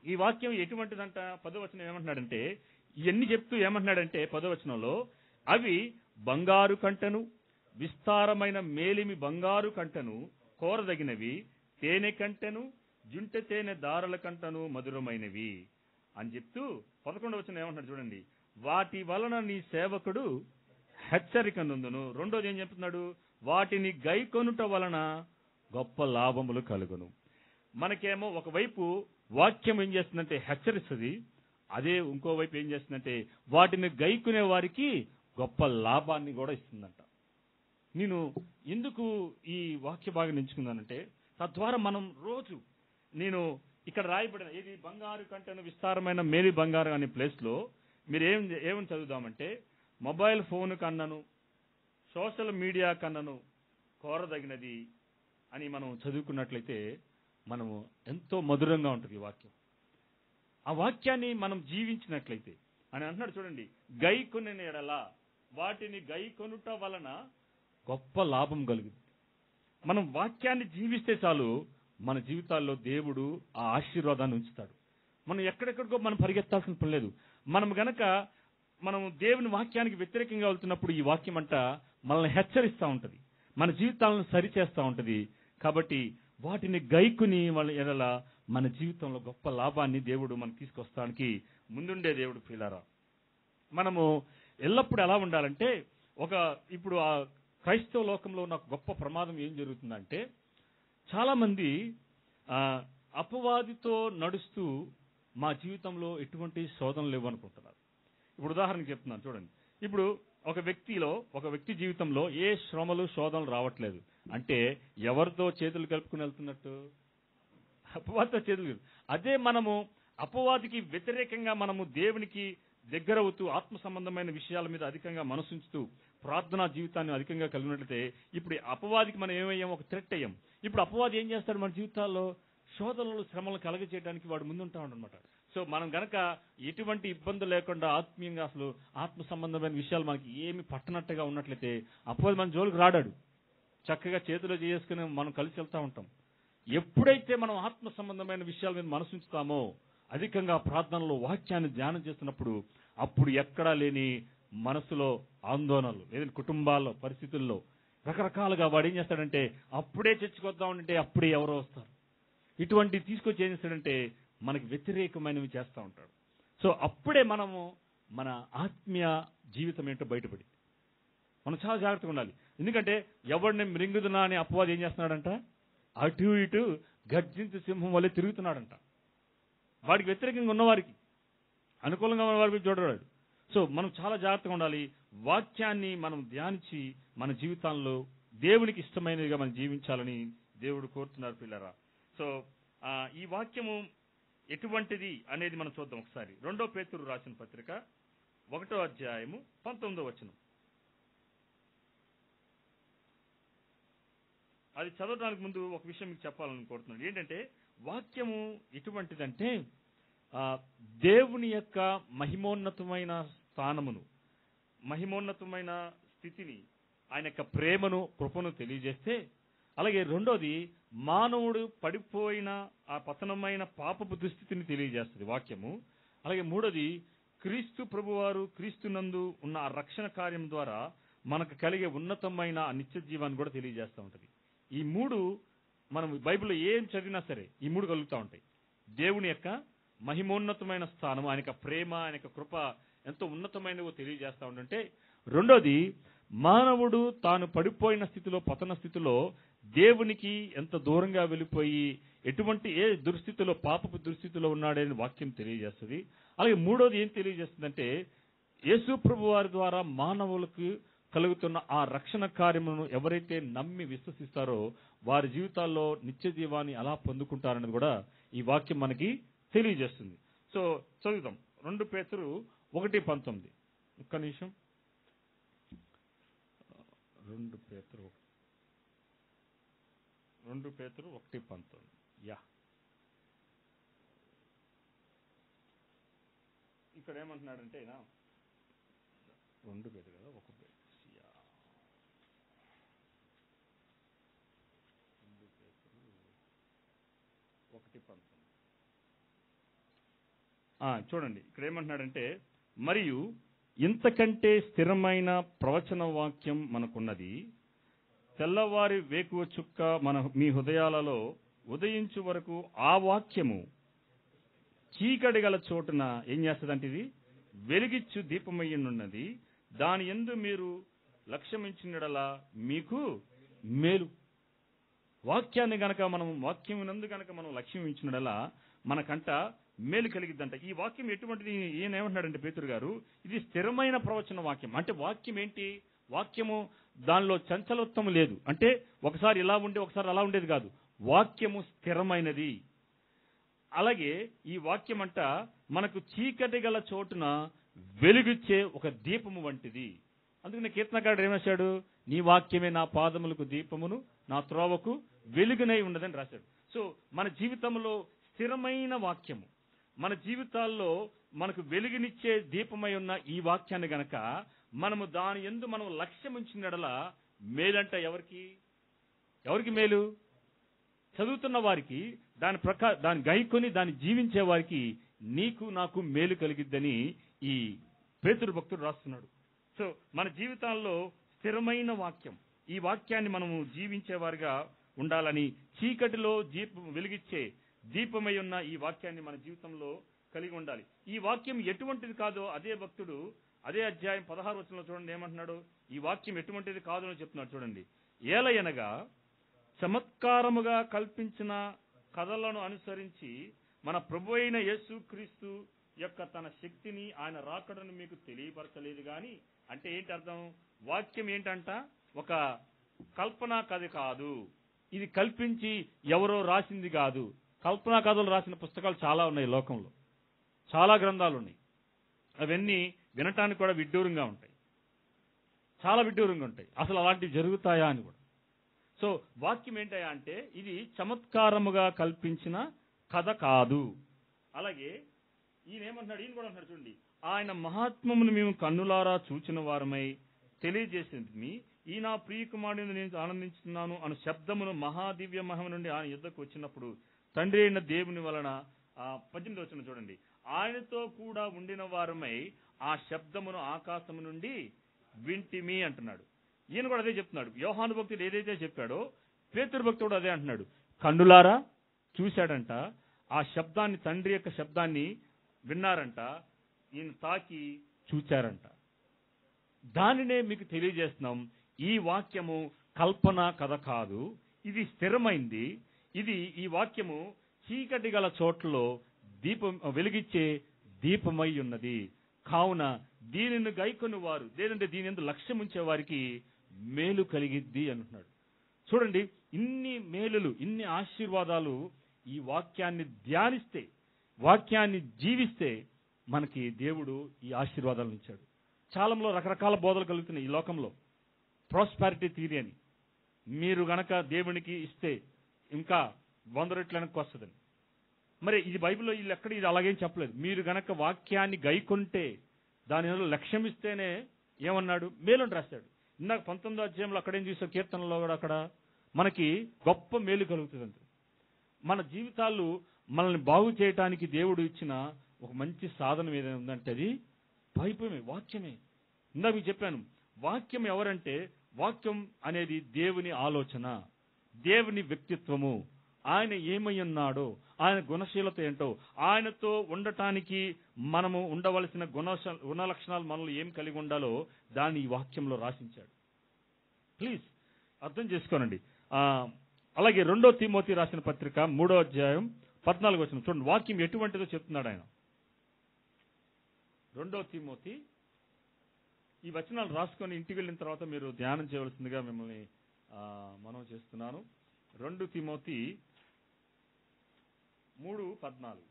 ఈ వాక్యం ఎటువంటిదంట? 10వ వచనం ఏమంటున్నాడంటే, ఇవన్నీ చెప్తూ ఏమంటున్నాడంటే 10వ వచనంలో అవి బంగారు కంటను, విస్తారమైన మేలిమి బంగారు కంటను కోరదగినవి, తేనె కంటెను, జుంటె తేనె దారుల కంటను మధురమైనవి అని చెప్తూ 11వ వచనం ఏమంటున్నాడు చూడండి, వాటి వలన నీ సేవకుడు హెచ్చరిక నొందును. రెండోది ఏం చెప్తున్నాడు? వాటిని గైకొనుట వలన గొప్ప లాభములు కలుగును. మనకేమో ఒకవైపు వాక్యం ఏం చేస్తుందంటే హెచ్చరిస్తుంది, అదే ఇంకోవైపు ఏం చేస్తుందంటే వాటిని గైకునే వారికి గొప్ప లాభాన్ని కూడా ఇస్తుందంట. నేను ఎందుకు ఈ వాక్య భాగం ఎంచుకున్నానంటే, తద్వారా మనం రోజు నేను ఇక్కడ రాయబడిన ఇది బంగారు కంటెను విస్తారమైన మేలి బంగారం అనే ప్లేస్లో మీరు ఏమని చదువుదామంటే, మొబైల్ ఫోన్ కన్నను సోషల్ మీడియా కన్నను కోరదగినది అని మనం చదువుకున్నట్లయితే మనము ఎంతో మధురంగా ఉంటుంది ఈ వాక్యం. ఆ వాక్యాన్ని మనం జీవించినట్లయితే అని అంటున్నాడు చూడండి, గై కొనిన ఎడల వాటిని గై కొనుట వలన గొప్ప లాభం కలుగుతుంది. మనం వాక్యాన్ని జీవిస్తే చాలు మన జీవితాల్లో దేవుడు ఆ ఆశీర్వాదాన్ని ఉంచుతాడు. మనం ఎక్కడెక్కడికో మనం పరిగెత్తాల్సిన పని లేదు. మనం దేవుని వాక్యానికి వ్యతిరేకంగా వెళ్తున్నప్పుడు ఈ వాక్యం అంట మనల్ని హెచ్చరిస్తూ ఉంటుంది, మన జీవితాలను సరిచేస్తూ ఉంటుంది. కాబట్టి వాటిని గైకుని వాళ్ళ ఎడల మన జీవితంలో గొప్ప లాభాన్ని దేవుడు మనకు తీసుకొస్తానికి ముందుండే దేవుడు ప్రియులారా. మనము ఎల్లప్పుడూ ఎలా ఉండాలంటే, ఇప్పుడు ఆ క్రైస్తవ లోకంలో ఉన్న గొప్ప ప్రమాదం ఏం జరుగుతుందంటే, చాలా మంది అపవాదితో నడుస్తూ మా జీవితంలో ఎటువంటి శోధనలు లేవు అనుకుంటున్నారు. ఇప్పుడు ఉదాహరణకు చెప్తున్నాను చూడండి. ఇప్పుడు ఒక వ్యక్తి జీవితంలో ఏ శ్రమలు శోధనలు రావట్లేదు అంటే ఎవరితో చేతులు కలుపుకుని వెళ్తున్నట్టు? అపవాదితో చేతులు. అదే మనము అపవాదికి వ్యతిరేకంగా మనము దేవునికి దగ్గరవుతూ ఆత్మ సంబంధమైన విషయాల మీద అధికంగా మనసుంచుతూ ప్రార్థనా జీవితాన్ని అధికంగా కలిగినట్లయితే ఇప్పుడు అపవాదికి మనం ఏమయ్యాం? ఒక థ్రెట్ అయ్యాం. ఇప్పుడు అపవాది ఏం చేస్తాడు? మన జీవితాల్లో శోధనలు శ్రమలు కలగజేయడానికి వాడు ముందుంటా ఉండనమాట. సో మనం గనక ఎటువంటి ఇబ్బంది లేకుండా ఆత్మీయంగా అసలు ఆత్మ సంబంధమైన విషయాలు మనకి ఏమి పట్టనట్టుగా ఉన్నట్లయితే అపవాది మన జోలికి రాడాడు. చక్కగా చేతిలో చేసుకుని మనం కలిసి వెళ్తూ ఉంటాం. ఎప్పుడైతే మనం ఆత్మ సంబంధమైన విషయాల మీద మనసు ఉంచుతామో, అధికంగా ప్రార్థనలో వాక్యాన్ని ధ్యానం చేస్తున్నప్పుడు అప్పుడు ఎక్కడా లేని మనసులో ఆందోళనలు, లేదంటే కుటుంబాల్లో పరిస్థితుల్లో రకరకాలుగా వాడు ఏం చేస్తాడంటే, అప్పుడే చర్చకొద్దామంటే అప్పుడే ఎవరో వస్తారు. ఇటువంటి తీసుకొచ్చి ఏం చేస్తాడంటే మనకి వ్యతిరేకమైనవి చేస్తూ ఉంటాడు. సో అప్పుడే మనము మన ఆత్మీయ జీవితం ఏంటో బయటపడి మనం చాలా జాగ్రత్తగా ఉండాలి. ఎందుకంటే ఎవరిని మృంగుదునా అని అపవాది ఏం చేస్తున్నాడంట? అటు ఇటు గర్జించు సింహం వల్లే తిరుగుతున్నాడంట. వాడికి వ్యతిరేకంగా ఉన్నవారికి, అనుకూలంగా ఉన్న వారికి చూడరాడు. సో మనం చాలా జాగ్రత్తగా ఉండాలి. వాక్యాన్ని మనం ధ్యానించి మన జీవితాల్లో దేవునికి ఇష్టమైనదిగా మనం జీవించాలని దేవుడు కోరుతున్నారు పిల్లరా. సో ఈ వాక్యము ఎటువంటిది అనేది మనం చూద్దాం ఒకసారి. 2 పేతురు రాసిన పత్రిక 1వ అధ్యాయము 19వ వచనం. అది చదవడానికి ముందు ఒక విషయం మీకు చెప్పాలని కోరుతున్నాను. ఏంటంటే వాక్యము ఎటువంటిదంటే దేవుని యొక్క మహిమోన్నతమైన స్థానమును, మహిమోన్నతమైన స్థితిని, ఆయన యొక్క ప్రేమను, కృపను తెలియజేస్తే, అలాగే రెండోది మానవుడు పడిపోయిన ఆ పతనమైన పాపపు దుస్థితిని తెలియజేస్తుంది వాక్యము. అలాగే మూడోది క్రీస్తు ప్రభువారు క్రీస్తునందు ఉన్న ఆ రక్షణ కార్యం ద్వారా మనకు కలిగే ఉన్నతమైన ఆ నిత్య జీవాన్ని కూడా తెలియజేస్తూ ఉంటుంది. ఈ మూడు మనం బైబిల్లో ఏం చదివినా సరే ఈ మూడు కలుగుతూ ఉంటాయి. దేవుని యొక్క మహిమోన్నతమైన స్థానం, ఆయన యొక్క ప్రేమ, ఆయన యొక్క కృప ఎంతో ఉన్నతమైనవో తెలియజేస్తూ ఉంటుంటే, రెండోది మానవుడు తాను పడిపోయిన స్థితిలో, పతన స్థితిలో దేవునికి ఎంత దూరంగా వెళ్ళిపోయి ఎటువంటి ఏ దుస్థితిలో, పాపపు దుస్థితిలో ఉన్నాడని వాక్యం తెలియజేస్తుంది. అలాగే మూడోది ఏం తెలియజేస్తుందంటే, యేసు ప్రభు వారి ద్వారా మానవులకు కలుగుతున్న ఆ రక్షణ కార్యమును ఎవరైతే నమ్మి విశ్వసిస్తారో వారి జీవితాల్లో నిత్య జీవాన్ని ఎలా పొందుకుంటారనేది కూడా ఈ వాక్యం మనకి తెలియజేస్తుంది. సో చదువుదాం. 2 పేతురు 1:19. ఒక్క నిమిషం. 2 పేతురు 1:19. యా, ఇక్కడ ఏమంటున్నాడంటే 2 పేతురు కదా, 1 పేతురు 1:19. చూడండి ఇక్కడ ఏమంటున్నాడంటే, మరియు ఇంతకంటే స్థిరమైన ప్రవచన వాక్యం మనకున్నది, తెల్లవారి వేకువ చుక్క మీ హృదయాలలో ఉదయించు వరకు ఆ వాక్యము చీకటి గల చోటున ఏం చేస్తుందంటే ఇది వెలిగిచ్చు దీపమయ్యున్నది, దాని యందు మీరు లక్ష్యమించినడలా మీకు మేలు. వాక్యాన్ని గనక వాక్యమునందు గనక మనం లక్ష్యం ఇచ్చినడలా మనకంట మేలు కలిగిద్దంట. ఈ వాక్యం ఎటువంటిది? ఈయన ఏమంటున్నాడంటే పేతురు గారు, ఇది స్థిరమైన ప్రవచన వాక్యం. అంటే వాక్యం ఏంటి? వాక్యము దానిలో చంచలత్వం లేదు. అంటే ఒకసారి ఇలా ఉండి ఒకసారి అలా ఉండేది కాదు. వాక్యము స్థిరమైనది. అలాగే ఈ వాక్యం అంట మనకు చీకటి గల చోటున వెలుగిచ్చే ఒక దీపము వంటిది. అందుకని కీర్తనకారుడు ఏమేశాడు? నీ వాక్యమే నా పాదములకు దీపమును, నా త్రోవకు వెలుగునై ఉన్నదని రాశాడు. సో మన జీవితంలో స్థిరమైన వాక్యము, మన జీవితాల్లో మనకు వెలుగునిచ్చే దీపమై ఉన్న ఈ వాక్యాన్ని గనక మనము దాని యందు మనం లక్ష్యం ఉంచినడల మేలంట ఎవరికి మేలు? చదువుతున్న వారికి, దాని గైకొని దాన్ని జీవించే వారికి నీకు నాకు మేలు కలిగిద్దని ఈ పేతురు భక్తుడు రాస్తున్నాడు. సో మన జీవితాల్లో స్థిరమైన వాక్యం, ఈ వాక్యాన్ని మనము జీవించేవారిగా ఉండాలని, చీకటిలో వెలిగిచ్చే దీపమై ఉన్న ఈ వాక్యాన్ని మన జీవితంలో కలిగి ఉండాలి. ఈ వాక్యం ఎటువంటిది కాదో అదే భక్తుడు అదే అధ్యాయం 16వ వచనంలో చూడండి ఏమంటున్నాడు. ఈ వాక్యం ఎటువంటిది కాదు అని చెప్తున్నాడు చూడండి. ఏలయనగా చమత్కారముగా కల్పించిన కథలను అనుసరించి మన ప్రభు అయిన యేసుక్రీస్తు యొక్క తన శక్తిని, ఆయన రాకడను మీకు తెలియపరచలేదు గాని. అంటే ఏంటి అర్థం? వాక్యం ఏంటంట? ఒక కల్పనా కథ కాదు, ఇది కల్పించి ఎవరో రాసింది కాదు. కల్పనా కథలు రాసిన పుస్తకాలు చాలా ఉన్నాయి లోకంలో, చాలా గ్రంథాలు ఉన్నాయి. అవన్నీ వినటానికి కూడా విడ్డూరంగా ఉంటాయి, చాలా విడ్డూరంగా ఉంటాయి. అసలు అలాంటివి జరుగుతాయా అని కూడా. సో వాక్యం ఏంటయా అంటే ఇది చమత్కారముగా కల్పించిన కథ కాదు. అలాగే ఈయన కూడా అంటున్నాడు చూడండి, ఆయన మహాత్మమును మేము కన్నులారా చూచిన వారమై తెలియజేసింది, ఈ నా ప్రియ కుమారుని నేను ఆనందించుతున్నాను అను శబ్దమును మహాదివ్య మహిమ నుండి ఆయన యుద్ధకు వచ్చినప్పుడు తండ్రి అయిన దేవుని వలన 18వ వచనం చూడండి, ఆయనతో కూడా ఉండిన వారమై ఆ శబ్దమును ఆకాశము నుండి వింటిమి అంటున్నాడు. ఈయన కూడా అదే చెప్తున్నాడు. యోహాను భక్తుడు ఏదైతే చెప్పాడో పేతురు భక్తుడు అదే అంటున్నాడు. కన్నులారా చూశాడంట, ఆ శబ్దాన్ని, తండ్రి యొక్క శబ్దాన్ని విన్నారంట, ఈయన తాకి చూచారంట. దానినే మీకు తెలియజేస్తున్నాం. ఈ వాక్యము కల్పన కథ కాదు, ఇది స్థిరమైంది. ఈ వాక్యము చీకటి గల చోట్లలో దీపం వెలిగించే దీపమై ఉన్నది. కావున దీనిని గైకొని వారు, లేదంటే దీని యందు లక్ష్యం ఉంచే వారికి మేలు కలిగిద్ది అంటున్నాడు. చూడండి, ఇన్ని మేలులు, ఇన్ని ఆశీర్వాదాలు ఈ వాక్యాన్ని ధ్యానిస్తే, వాక్యాన్ని జీవిస్తే మనకి దేవుడు ఈ ఆశీర్వాదాలను ఇచ్చాడు. చాలాలో రకరకాల బోధలు కలుగుతున్నాయి ఈ లోకంలో. ప్రాస్పారిటీ థియరీ అని, మీరు గనక దేవునికి ఇస్తే ఇంకా 100 రెట్లు వెనక్కి వస్తుందని. మరి ఇది బైబిల్లో వీళ్ళు ఎక్కడ ఇది అలాగేం చెప్పలేదు. మీరు గనక వాక్యాన్ని గైకొంటే, దాని లక్ష్యం ఇస్తేనే ఏమన్నాడు? మేలుని రాశాడు. ఇందాక 19వ అధ్యాయంలో అక్కడేం చూసాం, కీర్తనలో కూడా అక్కడ మనకి గొప్ప మేలు కలుగుతుంది. మన జీవితాలు మనల్ని బాగు చేయటానికి దేవుడు ఇచ్చిన ఒక మంచి సాధనం ఏదైనా ఉందంటే అది బైబిలే, వాక్యమే. ఇందాక మీకు చెప్పాను, వాక్యం ఎవరంటే, వాక్యం అనేది దేవుని ఆలోచన, దేవుని వ్యక్తిత్వము, ఆయన ఏమై ఉన్నాడో, ఆయన గుణశీలత ఏంటో, ఆయనతో ఉండటానికి మనము ఉండవలసిన గుణ లక్షణాలు మనలో ఏం కలిగి ఉండాలో దాన్ని ఈ వాక్యంలో రాసించాడు. ప్లీజ్ అర్థం చేసుకోనండి. అలాగే 2వ తిమోతి రాసిన పత్రిక 3వ అధ్యాయం 14వ వచనం చూడండి, వాక్యం ఎటువంటిదో చెప్తున్నాడు ఆయన. 2వ తిమోతి, ఈ వచనాలు రాసుకొని ఇంటికి వెళ్ళిన తర్వాత మీరు ధ్యానం చేయవలసిందిగా మిమ్మల్ని మనం చేస్తున్నాను. 2 తిమోతి 3:14.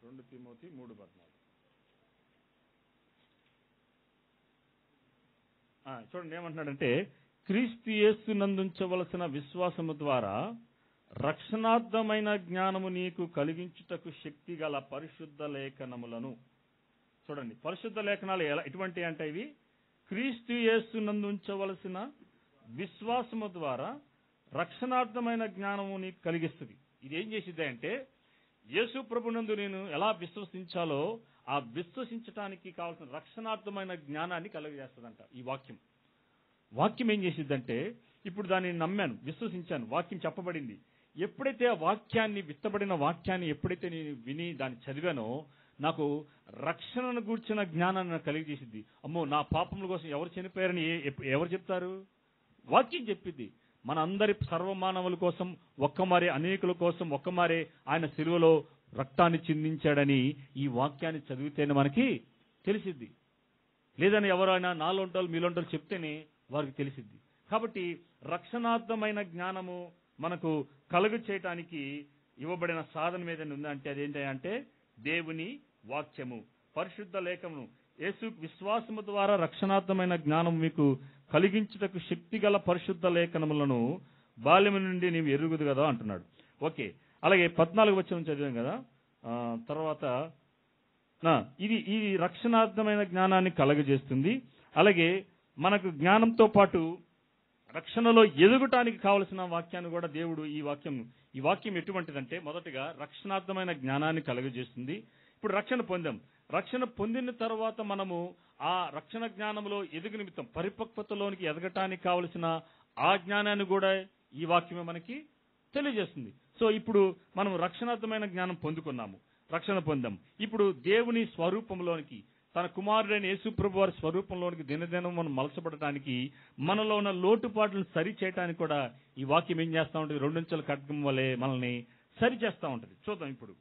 2 తిమోతి 3:14 చూడండి ఏమంటున్నాడంటే, క్రీస్తు యేసునందుంచవలసిన విశ్వాసము ద్వారా రక్షణార్థమైన జ్ఞానము నీకు కలిగించుటకు శక్తి గల పరిశుద్ధ లేఖనములను. చూడండి, పరిశుద్ధ లేఖనాలు ఎటువంటి అంటే ఇవి క్రీస్తు యేసునందుంచవలసిన విశ్వాసము ద్వారా రక్షణార్థమైన జ్ఞానము నీకు కలిగిస్తుంది. ఇది ఏం చేసిద్ది అంటే, యేసు ప్రభునందు నేను ఎలా విశ్వసించాలో ఆ విశ్వసించడానికి కావాల్సిన రక్షణార్థమైన జ్ఞానాన్ని కలుగజేస్తుందంట ఈ వాక్యం. వాక్యం ఏం చేసిద్దంటే, ఇప్పుడు దాన్ని నమ్మాను, విశ్వసించాను, వాక్యం చెప్పబడింది. ఎప్పుడైతే ఆ వాక్యాన్ని, విత్తబడిన వాక్యాన్ని ఎప్పుడైతే నేను విని దాన్ని చదివానో, నాకు రక్షణను గూర్చిన జ్ఞానాన్ని నాకు కలిగజేసిద్ది. అమ్మో, నా పాపముల కోసం ఎవరు చనిపోయారని ఎవరు చెప్తారు? వాక్యం చెప్పిద్ది. మన అందరి సర్వమానవుల కోసం ఒక్కమారే, అనేకుల కోసం ఒక్కమారే ఆయన శిలువలో రక్తాన్ని చిందించాడని ఈ వాక్యాన్ని చదివితేనే మనకి తెలిసిద్ది. లేదని ఎవరైనా నాలోంటోళ్ళు మీలోంటోళ్ళు చెప్తేనే వారికి తెలిసిద్ది. కాబట్టి రక్షణార్థమైన జ్ఞానము మనకు కలుగు చేయటానికి ఇవ్వబడిన సాధనం ఏదైనా ఉందంటే అదేంటంటే దేవుని వాక్యము, పరిశుద్ధ లేఖము. యేసు విశ్వాసము ద్వారా రక్షణార్థమైన జ్ఞానం మీకు కలిగించుటకు శక్తిగల పరిశుద్ధ లేఖనములను బాల్యము నుండి నీవు ఎరుగుదు కదా అంటున్నాడు. ఓకే, అలాగే 14 వచనం చదివాం కదా. తర్వాత ఇది రక్షణార్థమైన జ్ఞానాన్ని కలగజేస్తుంది. అలాగే మనకు జ్ఞానంతో పాటు రక్షణలో ఎదుగుటానికి కావలసిన వాక్యాన్ని కూడా దేవుడు ఈ వాక్యం ఎటువంటిదంటే మొదటిగా రక్షణార్థమైన జ్ఞానాన్ని కలుగజేస్తుంది. ఇప్పుడు రక్షణ పొందిన తర్వాత మనము ఆ రక్షణ జ్ఞానంలో ఎదుగు నిమిత్తం పరిపక్వతలోనికి ఎదగటానికి కావలసిన ఆ జ్ఞానాన్ని కూడా ఈ వాక్యమే మనకి తెలియజేస్తుంది. సో ఇప్పుడు మనం రక్షణార్థమైన జ్ఞానం రక్షణ పొందాం. ఇప్పుడు దేవుని స్వరూపంలోనికి, తన కుమారుడైన యేసు ప్రభు వారి స్వరూపంలోనికి దినదినం మనం మలచబడటానికి, మనలో ఉన్న లోటుపాట్లను సరి చేయడానికి కూడా ఈ వాక్యం ఏం చేస్తూ ఉంటుంది? రెండంచెల ఖడ్గం వలె మనల్ని సరి చేస్తూ ఉంటుంది. చూద్దాం ఇప్పుడు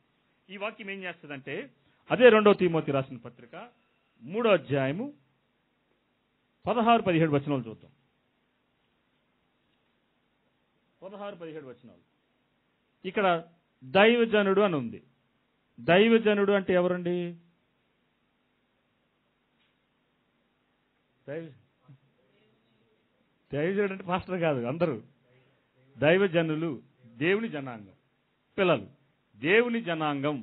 ఈ వాక్యం ఏం చేస్తుందంటే, అదే 2 తీమోతి రాసిన పత్రిక 3వ అధ్యాయము 16-17 వచనాలు చూద్దాం. 16-17 వచనాలు. ఇక్కడ దైవజనుడు అని ఉంది. దైవజనుడు అంటే ఎవరండి? దైవజనుడు అంటే పాస్టర్ కాదు, అందరూ దైవజనులు, దేవుని జనాంగం, పిల్లలు, దేవుని జనాంగం.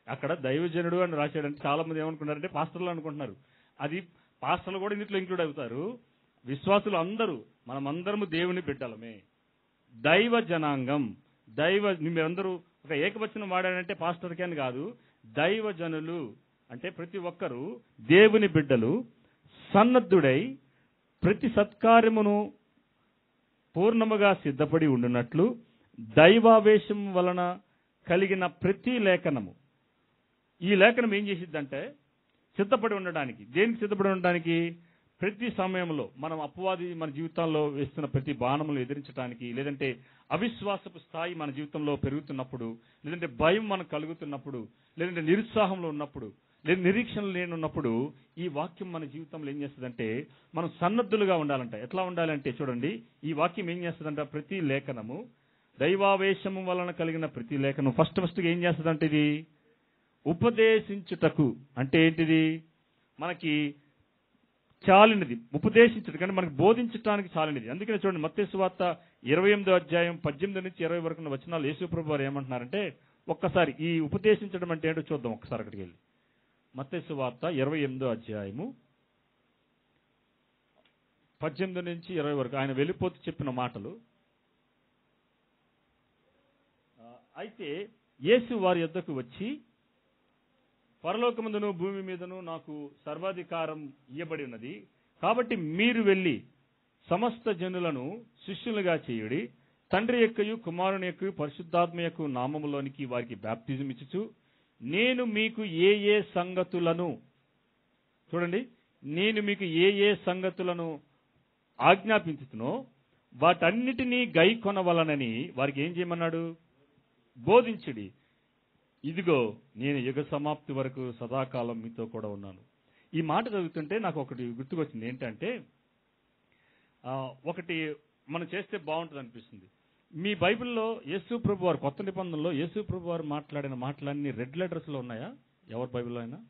అక్కడ దైవజనుడు అని రాశాడంటే చాలా మంది ఏమనుకుంటారంటే పాస్టర్లు అనుకుంటున్నారు. అది పాస్టర్లు కూడా ఇందులో ఇంక్లూడ్ అవుతారు. విశ్వాసులు అందరూ, మనమందరము దేవుని బిడ్డలమే. దైవ జనాంగం, మీరందరూ ఒక ఏకవచనం వాడాడంటే పాస్టర్కి అని కాదు, దైవజనులు అంటే ప్రతి ఒక్కరూ దేవుని బిడ్డలు, సన్నద్ధుడై ప్రతి సత్కార్యమును పూర్ణముగా సిద్ధపడి ఉండునట్లు దైవావేశం వలన కలిగిన ప్రతి లేఖనము. ఈ లేఖనం ఏం చేసిద్దంటే సిద్ధపడి ఉండడానికి. దేనికి సిద్ధపడి ఉండడానికి? ప్రతి సమయంలో మనం అపవాది మన జీవితాల్లో వేస్తున్న ప్రతి బాణములు ఎదిరించడానికి, లేదంటే అవిశ్వాసపు స్థాయి మన జీవితంలో పెరుగుతున్నప్పుడు, లేదంటే భయం మనకు కలుగుతున్నప్పుడు, లేదంటే నిరుత్సాహంలో ఉన్నప్పుడు, లేదా నిరీక్షణ లేనున్నప్పుడు ఈ వాక్యం మన జీవితంలో ఏం చేస్తుందంటే మనం సన్నద్ధులుగా ఉండాలంట. ఎట్లా ఉండాలంటే చూడండి, ఈ వాక్యం ఏం చేస్తుందంట? ప్రతి లేఖనము దైవావేశము వలన కలిగిన ప్రతి లేఖనం ఫస్ట్గా ఏం చేస్తుందంటే ఇది ఉపదేశించుటకు. అంటే ఏంటిది? మనకి చాలినది ఉపదేశించడం, కానీ మనకు బోధించడానికి చాలినది. అందుకనే చూడండి, మత్తయి సువార్త 28వ అధ్యాయం 18-20 వరకు ఉన్న వచనాలు యేసు ప్రభు వారు ఏమంటున్నారంటే, ఒక్కసారి ఈ ఉపదేశించడం అంటే ఏంటో చూద్దాం. ఒకసారి అక్కడికి వెళ్ళి మత్తయి సువార్త 28వ అధ్యాయము 18-20 వరకు ఆయన వెళ్ళిపోతూ చెప్పిన మాటలు. అయితే యేసు వారి యొద్దకు వచ్చి, పరలోకమందును భూమి మీదను నాకు సర్వాధికారం ఇయ్యబడి ఉన్నది, కాబట్టి మీరు వెళ్ళి సమస్త జనులను శిష్యులుగా చేయుడి, తండ్రి యొక్కయు కుమారుని యొక్కయు పరిశుద్ధాత్మ యొక్క నామములోనికి వారికి బాప్తిజం ఇచ్చుచు, నేను మీకు ఏ సంగతులను, చూడండి, నేను మీకు ఏ సంగతులను ఆజ్ఞాపించుతునో వాటన్నిటినీ గైకొనవలనని వారికి ఏం చేయమన్నాడు? బోధించుడి. ఇదిగో నేను యుగ సమాప్తి వరకు సదాకాలం మీతో కూడా ఉన్నాను. ఈ మాట చదువుతుంటే నాకు ఒకటి గుర్తుకొచ్చింది. ఏంటంటే ఒకటి మనం చేస్తే బాగుంటుంది అనిపిస్తుంది. మీ బైబిల్లో యేసు ప్రభు వారు, కొత్త నిబంధనలో యేసు ప్రభు వారు మాట్లాడిన మాటలన్నీ రెడ్ లెటర్స్లో ఉన్నాయా? ఎవరి బైబిల్లో అయినా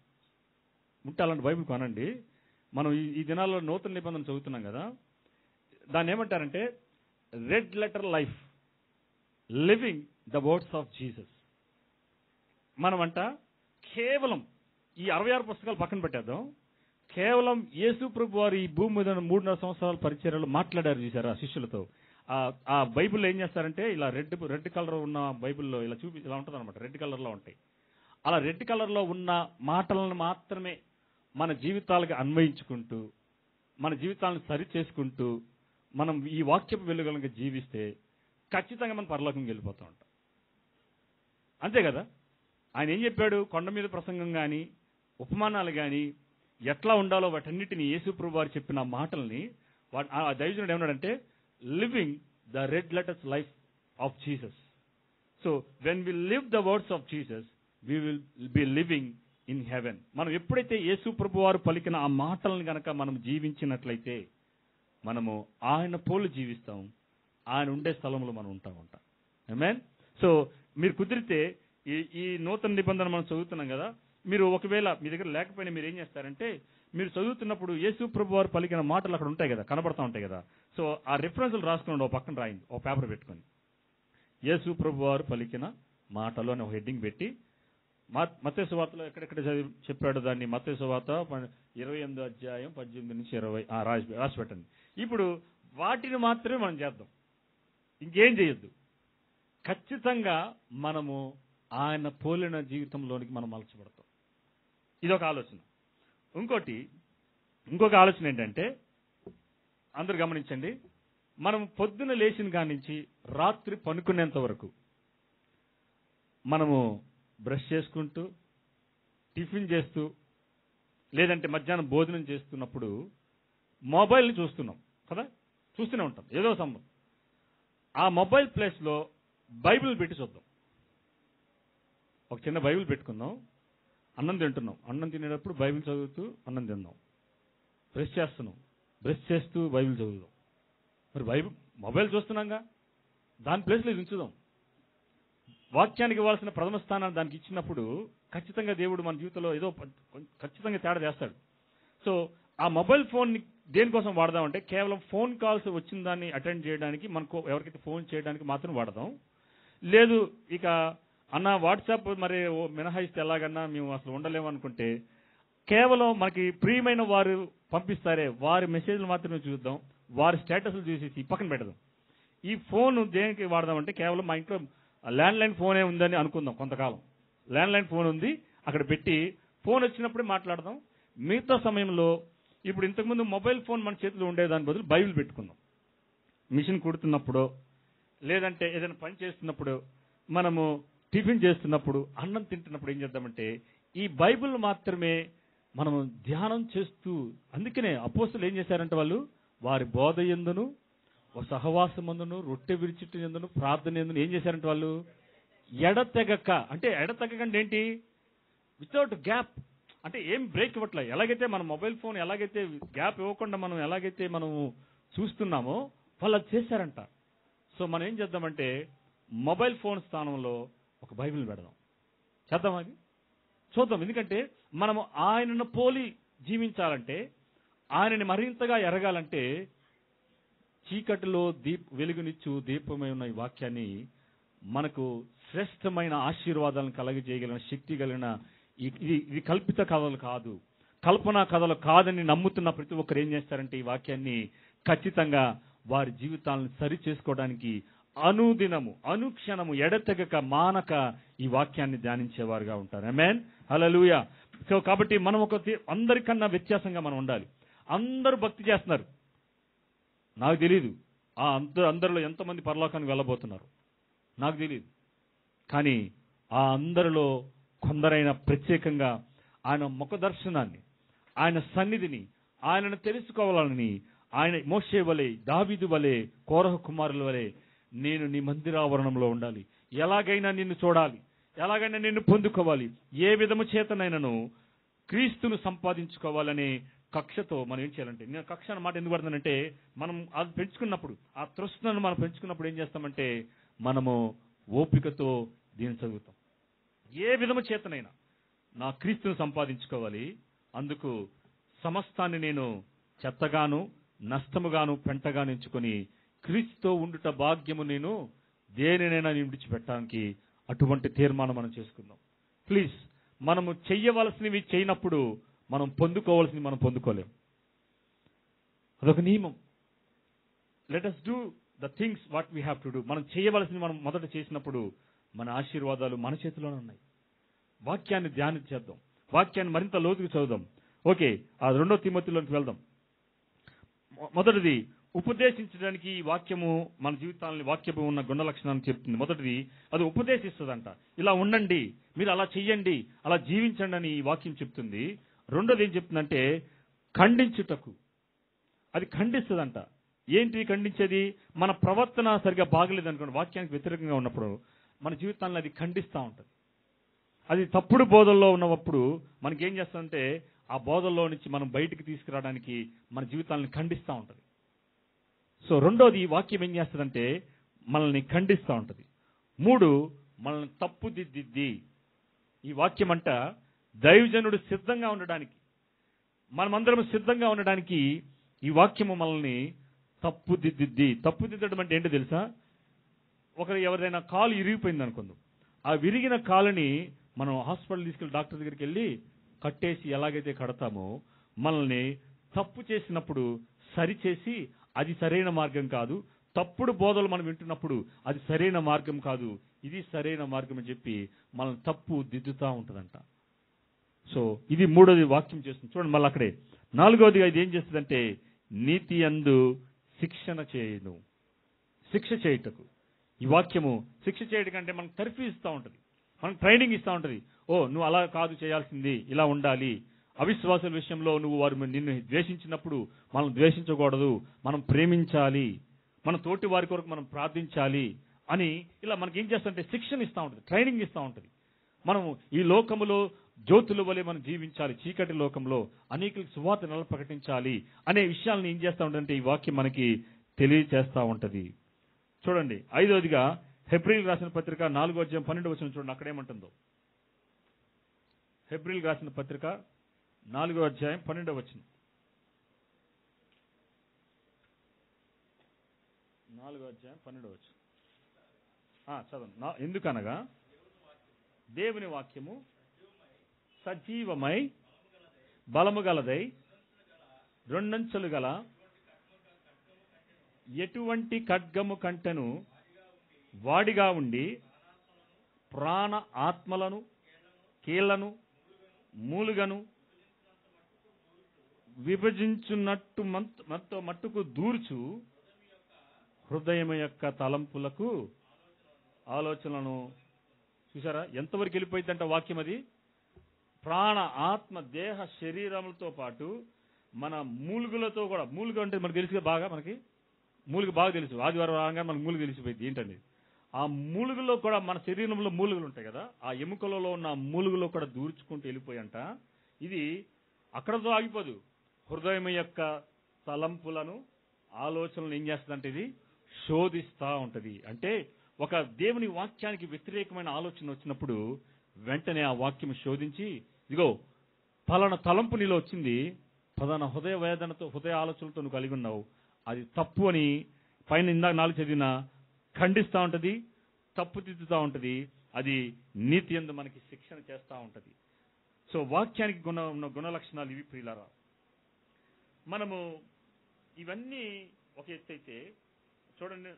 ఉంటే అలాంటి బైబిల్ కొనండి. మనం ఈ దినాల్లో నూతన నిబంధన చదువుతున్నాం కదా, దాన్ని ఏమంటారంటే red letter life, living the words of Jesus. మనమంట కేవలం ఈ 66 పుస్తకాలు పక్కన పెట్టేద్దాం, కేవలం యేసు ప్రభు వారు ఈ భూమి మీద 3.5 సంవత్సరాల పరిచర్యలో మాట్లాడారు చూసారు ఆ శిష్యులతో. ఆ బైబిల్లో ఏం చేస్తారంటే ఇలా రెడ్ కలర్ ఉన్న బైబిల్లో ఇలా ఉంటుంది అనమాట. రెడ్ కలర్లో ఉంటాయి. అలా రెడ్ కలర్లో ఉన్న మాటలను మాత్రమే మన జీవితాలకు అన్వయించుకుంటూ, మన జీవితాలను సరి చేసుకుంటూ మనం ఈ వాక్యపు వెలుగులను జీవిస్తే ఖచ్చితంగా మనం పరలోకంకి వెళ్ళిపోతూ ఉంటాం. అంతే కదా? ఆయన ఏం చెప్పాడు? కొండ మీద ప్రసంగం కానీ ఉపమానాలు కానీ ఎట్లా ఉండాలో వాటన్నిటిని యేసు ప్రభు వారు చెప్పిన మాటల్ని ఆ దైవజనుడు ఏమన్నాడంటే living the red letters life of Jesus. So when we live the words of Jesus, we will be living in heaven. మనం ఎప్పుడైతే యేసు ప్రభు వారు పలికిన ఆ మాటలను గనక మనం జీవించినట్లయితే మనము ఆయన పోలు జీవిస్తాం. ఆయన ఉండే స్థలంలో మనం ఉంటాం. ఆమేన్. సో మీరు కుదిరితే ఈ నూతన నిబంధన మనం చదువుతున్నాం కదా, మీరు ఒకవేళ మీ దగ్గర లేకపోయినా మీరు ఏం చేస్తారంటే, మీరు చదువుతున్నప్పుడు యేసు ప్రభు వారు పలికిన మాటలు అక్కడ ఉంటాయి కదా, కనబడతా ఉంటాయి కదా. సో ఆ రిఫరెన్స్లు రాసుకోండి, ఒక పక్కన రాయండి, ఒక పేపర్ పెట్టుకొని. యేసు ప్రభు వారు పలికిన మాటలు అని ఒక హెడ్డింగ్ పెట్టి, మత్తయి సువార్తలో ఎక్కడెక్కడ చెప్పాడు దాన్ని, మత్తయి సువార్త 28వ అధ్యాయం 18 నుంచి 20 రాసి పెట్టండి. ఇప్పుడు వాటిని మాత్రమే మనం చేద్దాం, ఇంకేం చేయొద్దు. ఖచ్చితంగా మనము ఆయన పోలిన జీవితంలోనికి మనం మలచబడతాం. ఇదొక ఆలోచన. ఇంకొక ఆలోచన ఏంటంటే, అందరూ గమనించండి, మనం పొద్దున లేచిన కాడి నుంచి రాత్రి పనుకునేంత వరకు మనము బ్రష్ చేసుకుంటూ, టిఫిన్ చేస్తూ, లేదంటే మధ్యాహ్నం భోజనం చేస్తున్నప్పుడు మొబైల్ని చూస్తున్నాం కదా, చూస్తూనే ఉంటాం ఏదో సంబంధం. ఆ మొబైల్ ప్లేస్లో బైబిల్ పెట్టి చూద్దాం. ఒక చిన్న బైబిల్ పెట్టుకుందాం. అన్నం తింటున్నాం, అన్నం తినేటప్పుడు బైబిల్ చదువుతూ అన్నం తిందాం. బ్రష్ చేస్తున్నాం, బ్రష్ చేస్తూ బైబిల్ చదువుదాం. మరి మొబైల్ చూస్తున్నాంగా, దాని ప్లేస్లో ఇది ఉంచుదాం. వాక్యానికి ఇవ్వాల్సిన ప్రథమ స్థానాన్ని దానికి ఇచ్చినప్పుడు ఖచ్చితంగా దేవుడు మన జీవితంలో ఏదో ఖచ్చితంగా తేడా చేస్తాడు. సో ఆ మొబైల్ ఫోన్ని దేనికోసం వాడదామంటే, కేవలం ఫోన్ కాల్స్ వచ్చిన దాన్ని అటెండ్ చేయడానికి, మనకు ఎవరికైతే ఫోన్ చేయడానికి మాత్రం వాడదాం. లేదు ఇక అన్న వాట్సాప్ మరి మినహాయిస్తే ఎలాగన్నా మేము అసలు ఉండలేము అనుకుంటే, కేవలం మనకి ప్రియమైన వారు పంపిస్తారే వారి మెసేజ్లు మాత్రమే చూద్దాం, వారి స్టేటస్లు చూసేసి పక్కన పెడదాం. ఈ ఫోన్ దేనికి వాడదామంటే, కేవలం మా ఇంట్లో ల్యాండ్లైన్ ఫోనే ఉందని అనుకుందాం. కొంతకాలం ల్యాండ్లైన్ ఫోన్ ఉంది, అక్కడ పెట్టి ఫోన్ వచ్చినప్పుడే మాట్లాడదాం. మిగతా సమయంలో ఇప్పుడు ఇంతకుముందు మొబైల్ ఫోన్ మన చేతిలో ఉండేదాని బదులు బైబిల్ పెట్టుకుందాం. మిషన్ కుడుతున్నప్పుడు, లేదంటే ఏదైనా పని చేస్తున్నప్పుడు, మనము టిఫిన్ చేస్తున్నప్పుడు, అన్నం తింటున్నప్పుడు ఏం చేద్దామంటే, ఈ బైబిల్ మాత్రమే మనము ధ్యానం చేస్తూ, అందుకనే అపోస్తలులు ఏం చేశారంటే, వాళ్ళు వారి బోధ యందును సహవాసమందును రొట్టె విరుచుట యందును ప్రార్థన యందును ఏం చేశారంటే, వాళ్ళు ఎడతెగక, అంటే ఎడతెగక అంటే ఏంటి, వితౌట్ గ్యాప్, అంటే ఏం బ్రేక్ ఇవ్వట్లే. ఎలాగైతే మన మొబైల్ ఫోన్ ఎలాగైతే గ్యాప్ ఇవ్వకుండా మనం ఎలాగైతే మనము చూస్తున్నామో వాళ్ళు అది చేశారంట. సో మనం ఏం చేద్దామంటే, మొబైల్ ఫోన్ స్థానంలో ఒక బైబిల్ పెడదాం. చేద్దాం, అది చూద్దాం. ఎందుకంటే మనము ఆయనను పోలి జీవించాలంటే, ఆయనని మరింతగా ఎరగాలంటే, చీకటిలో వెలుగునిచ్చు దీపమై ఉన్న ఈ వాక్యాన్ని మనకు శ్రేష్టమైన ఆశీర్వాదాలను కలగజేయగలిగిన శక్తి కలిగిన ఇది కల్పిత కథలు కాదు, కల్పనా కథలు కాదని నమ్ముతున్న ప్రతి ఒక్కరు ఏం చేస్తారంటే, ఈ వాక్యాన్ని ఖచ్చితంగా వారి జీవితాలను సరి చేసుకోవడానికి అనుదినము అనుక్షణము ఎడతెగక మానక ఈ వాక్యాన్ని ధ్యానించేవారుగా ఉంటారు. ఆమేన్, హల్లెలూయా. సో కాబట్టి మనం అందరికన్నా వ్యత్యాసంగా మనం ఉండాలి. అందరూ భక్తి చేస్తున్నారు, నాకు తెలియదు అందరిలో ఎంతమంది పరలోకానికి వెళ్ళబోతున్నారు నాకు తెలియదు. కానీ ఆ అందరిలో కొందరైన ప్రత్యేకంగా ఆయన ముఖ దర్శనాన్ని, ఆయన సన్నిధిని, ఆయనను తెలుసుకోవాలని, ఆయన మోషే వలె, దావీదు వలె, కోరహ కుమారుల వలె నేను నీ మందిరావరణంలో ఉండాలి, ఎలాగైనా నిన్ను చూడాలి, ఎలాగైనా నిన్ను పొందుకోవాలి, ఏ విధము చేతనైనాను క్రీస్తును సంపాదించుకోవాలనే కక్షతో మనం ఏం చేయాలంటే, నేను కక్ష అన్న మాట ఎందుకు పడుతుందంటే, మనం అది పెంచుకున్నప్పుడు, ఆ తృష్ణను మనం పెంచుకున్నప్పుడు ఏం చేస్తామంటే, మనము ఓపికతో దీన్ని చదువుతాం. ఏ విధము చేతనైనా నా క్రీస్తును సంపాదించుకోవాలి, అందుకు సమస్తాన్ని నేను చెత్తగాను నష్టముగాను పెంటగాను ఎంచుకొని క్రీస్తుతో ఉండుట భాగ్యము నేను దేనినైనా విడిచిపెట్టడానికి అటువంటి తీర్మానం మనం చేసుకుందాం. ప్లీజ్, మనము చెయ్యవలసినవి చేయనప్పుడు మనం పొందుకోవాల్సింది మనం పొందుకోలేం. అదొక నియమం. Let us do the things what we have to do. మనం చేయవలసింది మనం మొదట చేసినప్పుడు మన ఆశీర్వాదాలు మన చేతిలోనే ఉన్నాయి. వాక్యాన్ని ధ్యానం చేద్దాం, వాక్యాన్ని మరింత లోతుగా చదువుదాం. ఓకే, ఆ 2 తిమోతిలోకి వెళ్దాం. మొదటిది, ఉపదేశించడానికి ఈ వాక్యము మన జీవితాలని వాక్యము ఉన్న గుణ లక్షణాన్ని చెప్తుంది. మొదటిది, అది ఉపదేశిస్తుందంట. ఇలా ఉండండి, మీరు అలా చెయ్యండి, అలా జీవించండి అని ఈ వాక్యం చెప్తుంది. రెండోది ఏం చెప్తుందంటే, ఖండించుటకు, అది ఖండిస్తుందంట. ఏంటి ఖండించేది? మన ప్రవర్తన సరిగా బాగలేదు అనుకోండి, వాక్యానికి వ్యతిరేకంగా ఉన్నప్పుడు మన జీవితాలను అది ఖండిస్తూ ఉంటుంది. అది తప్పుడు బోధల్లో ఉన్నప్పుడు మనకేం చేస్తుందంటే ఆ బోధల్లో నుంచి మనం బయటికి తీసుకురావడానికి మన జీవితాలను ఖండిస్తూ ఉంటుంది. సో రెండోది ఈ వాక్యం ఏం చేస్తుందంటే మనల్ని ఖండిస్తూ ఉంటుంది. 3 మనల్ని తప్పుదిద్దిద్ది. ఈ వాక్యం అంట దైవజనుడు సిద్ధంగా ఉండడానికి, మనమందరం సిద్ధంగా ఉండడానికి ఈ వాక్యము మనల్ని తప్పుదిద్దిద్ది. తప్పుదిద్దడం అంటే ఏంటో తెలుసా? ఎవరైనా కాలు ఇరిగిపోయింది అనుకుందాం, ఆ విరిగిన కాలుని మనం హాస్పిటల్ తీసుకెళ్ళి డాక్టర్ దగ్గరికి వెళ్ళి కట్టేసి ఎలాగైతే కడతామో, మనల్ని తప్పు చేసినప్పుడు సరిచేసి అది సరైన మార్గం కాదు, తప్పుడు బోధలు మనం వింటున్నప్పుడు అది సరైన మార్గం కాదు, ఇది సరైన మార్గం అని చెప్పి మనల్ని తప్పు దిద్దుతూ ఉంటుందంట. సో ఇది 3వది వాక్యం చేస్తుంది. చూడండి మళ్ళీ అక్కడే 4వదిగా ఇది ఏం చేస్తుందంటే నీతి యందు శిక్షణ చేయను. శిక్ష చేయుటకు ఈ వాక్యము శిక్ష చేయడం కంటే మనకు తర్ఫీ ఇస్తూ ఉంటుంది, మనకు ట్రైనింగ్ ఇస్తూ ఉంటుంది. నువ్వు అలా కాదు చేయాల్సింది, ఇలా ఉండాలి. అవిశ్వాసుల విషయంలో వారు నిన్ను ద్వేషించినప్పుడు మనం ద్వేషించకూడదు, మనం ప్రేమించాలి, మన తోటి వారి కొరకు మనం ప్రార్థించాలి అని ఇలా మనకి ఏం చేస్తుంటే శిక్షణ ఇస్తూ ఉంటుంది, ట్రైనింగ్ ఇస్తూ ఉంటుంది. మనం ఈ లోకములో జ్యోతుల వలె మనం జీవించాలి, చీకటి లోకంలో అనేకులకు సువార్త ప్రకటించాలి అనే విషయాలను ఏం చేస్తూ ఉంటుందంటే ఈ వాక్యం మనకి తెలియచేస్తూ ఉంటుంది. చూడండి 5వదిగా హెబ్రీయులకు రాసిన పత్రిక 4:12 చూడండి, అక్కడేమంటుందో. హెబ్రీయులకు రాసిన పత్రిక 4:12. 4:12 చదవండి. ఎందుకనగా దేవుని వాక్యము సజీవమై బలము గలదై రెండంచులు గల ఎటువంటి ఖడ్గము కంటెను వాడిగా ఉండి ప్రాణ ఆత్మలను కీళ్లను మూలుగను విభజించున్నట్టు మట్టుకు దూర్చు హృదయం యొక్క తలంపులకు ఆలోచనలను. చూసారా ఎంతవరకు వెళ్ళిపోయిందంట వాక్యం? అది ప్రాణ ఆత్మ దేహ శరీరములతో పాటు మన మూలుగులతో కూడా. మూలుగు అంటే మనకు తెలుసు బాగా, మనకి మూలుగు బాగా తెలుసు. ఆదివారం రాగానే మనకు మూలుగు తెలిసిపోయింది ఏంటండి. ఆ మూలుగులో కూడా మన శరీరంలో మూలుగులు ఉంటాయి కదా, ఆ ఎముకలలో ఉన్న మూలుగులో కూడా దూర్చుకుంటూ వెళ్ళిపోయంట. ఇది అక్కడతో ఆగిపోదు, హృదయం యొక్క తలంపులను ఆలోచనలు ఏం చేస్తుందంటే ఇది శోధిస్తూ ఉంటుంది. అంటే ఒక దేవుని వాక్యానికి వ్యతిరేకమైన ఆలోచన వచ్చినప్పుడు వెంటనే ఆ వాక్యం శోధించి, ఇదిగో ఫలానా తలంపు నీలో వచ్చింది, ఫలానా హృదయ వేదనతో హృదయ ఆలోచనలతో నువ్వు కలిగి ఉన్నావు, అది తప్పు అని పైన ఇందాక 4 చదివిన ఖండిస్తూ ఉంటుంది, తప్పుదిద్దుతూ ఉంటుంది. అది నీతి యందు మనకి శిక్షణ చేస్తూ ఉంటుంది. సో వాక్యానికి ఉన్న గుణ లక్షణాలు ఇవి ప్రియులారా. మనము ఇవన్నీ ఒక ఎత్తు అయితే చూడండి,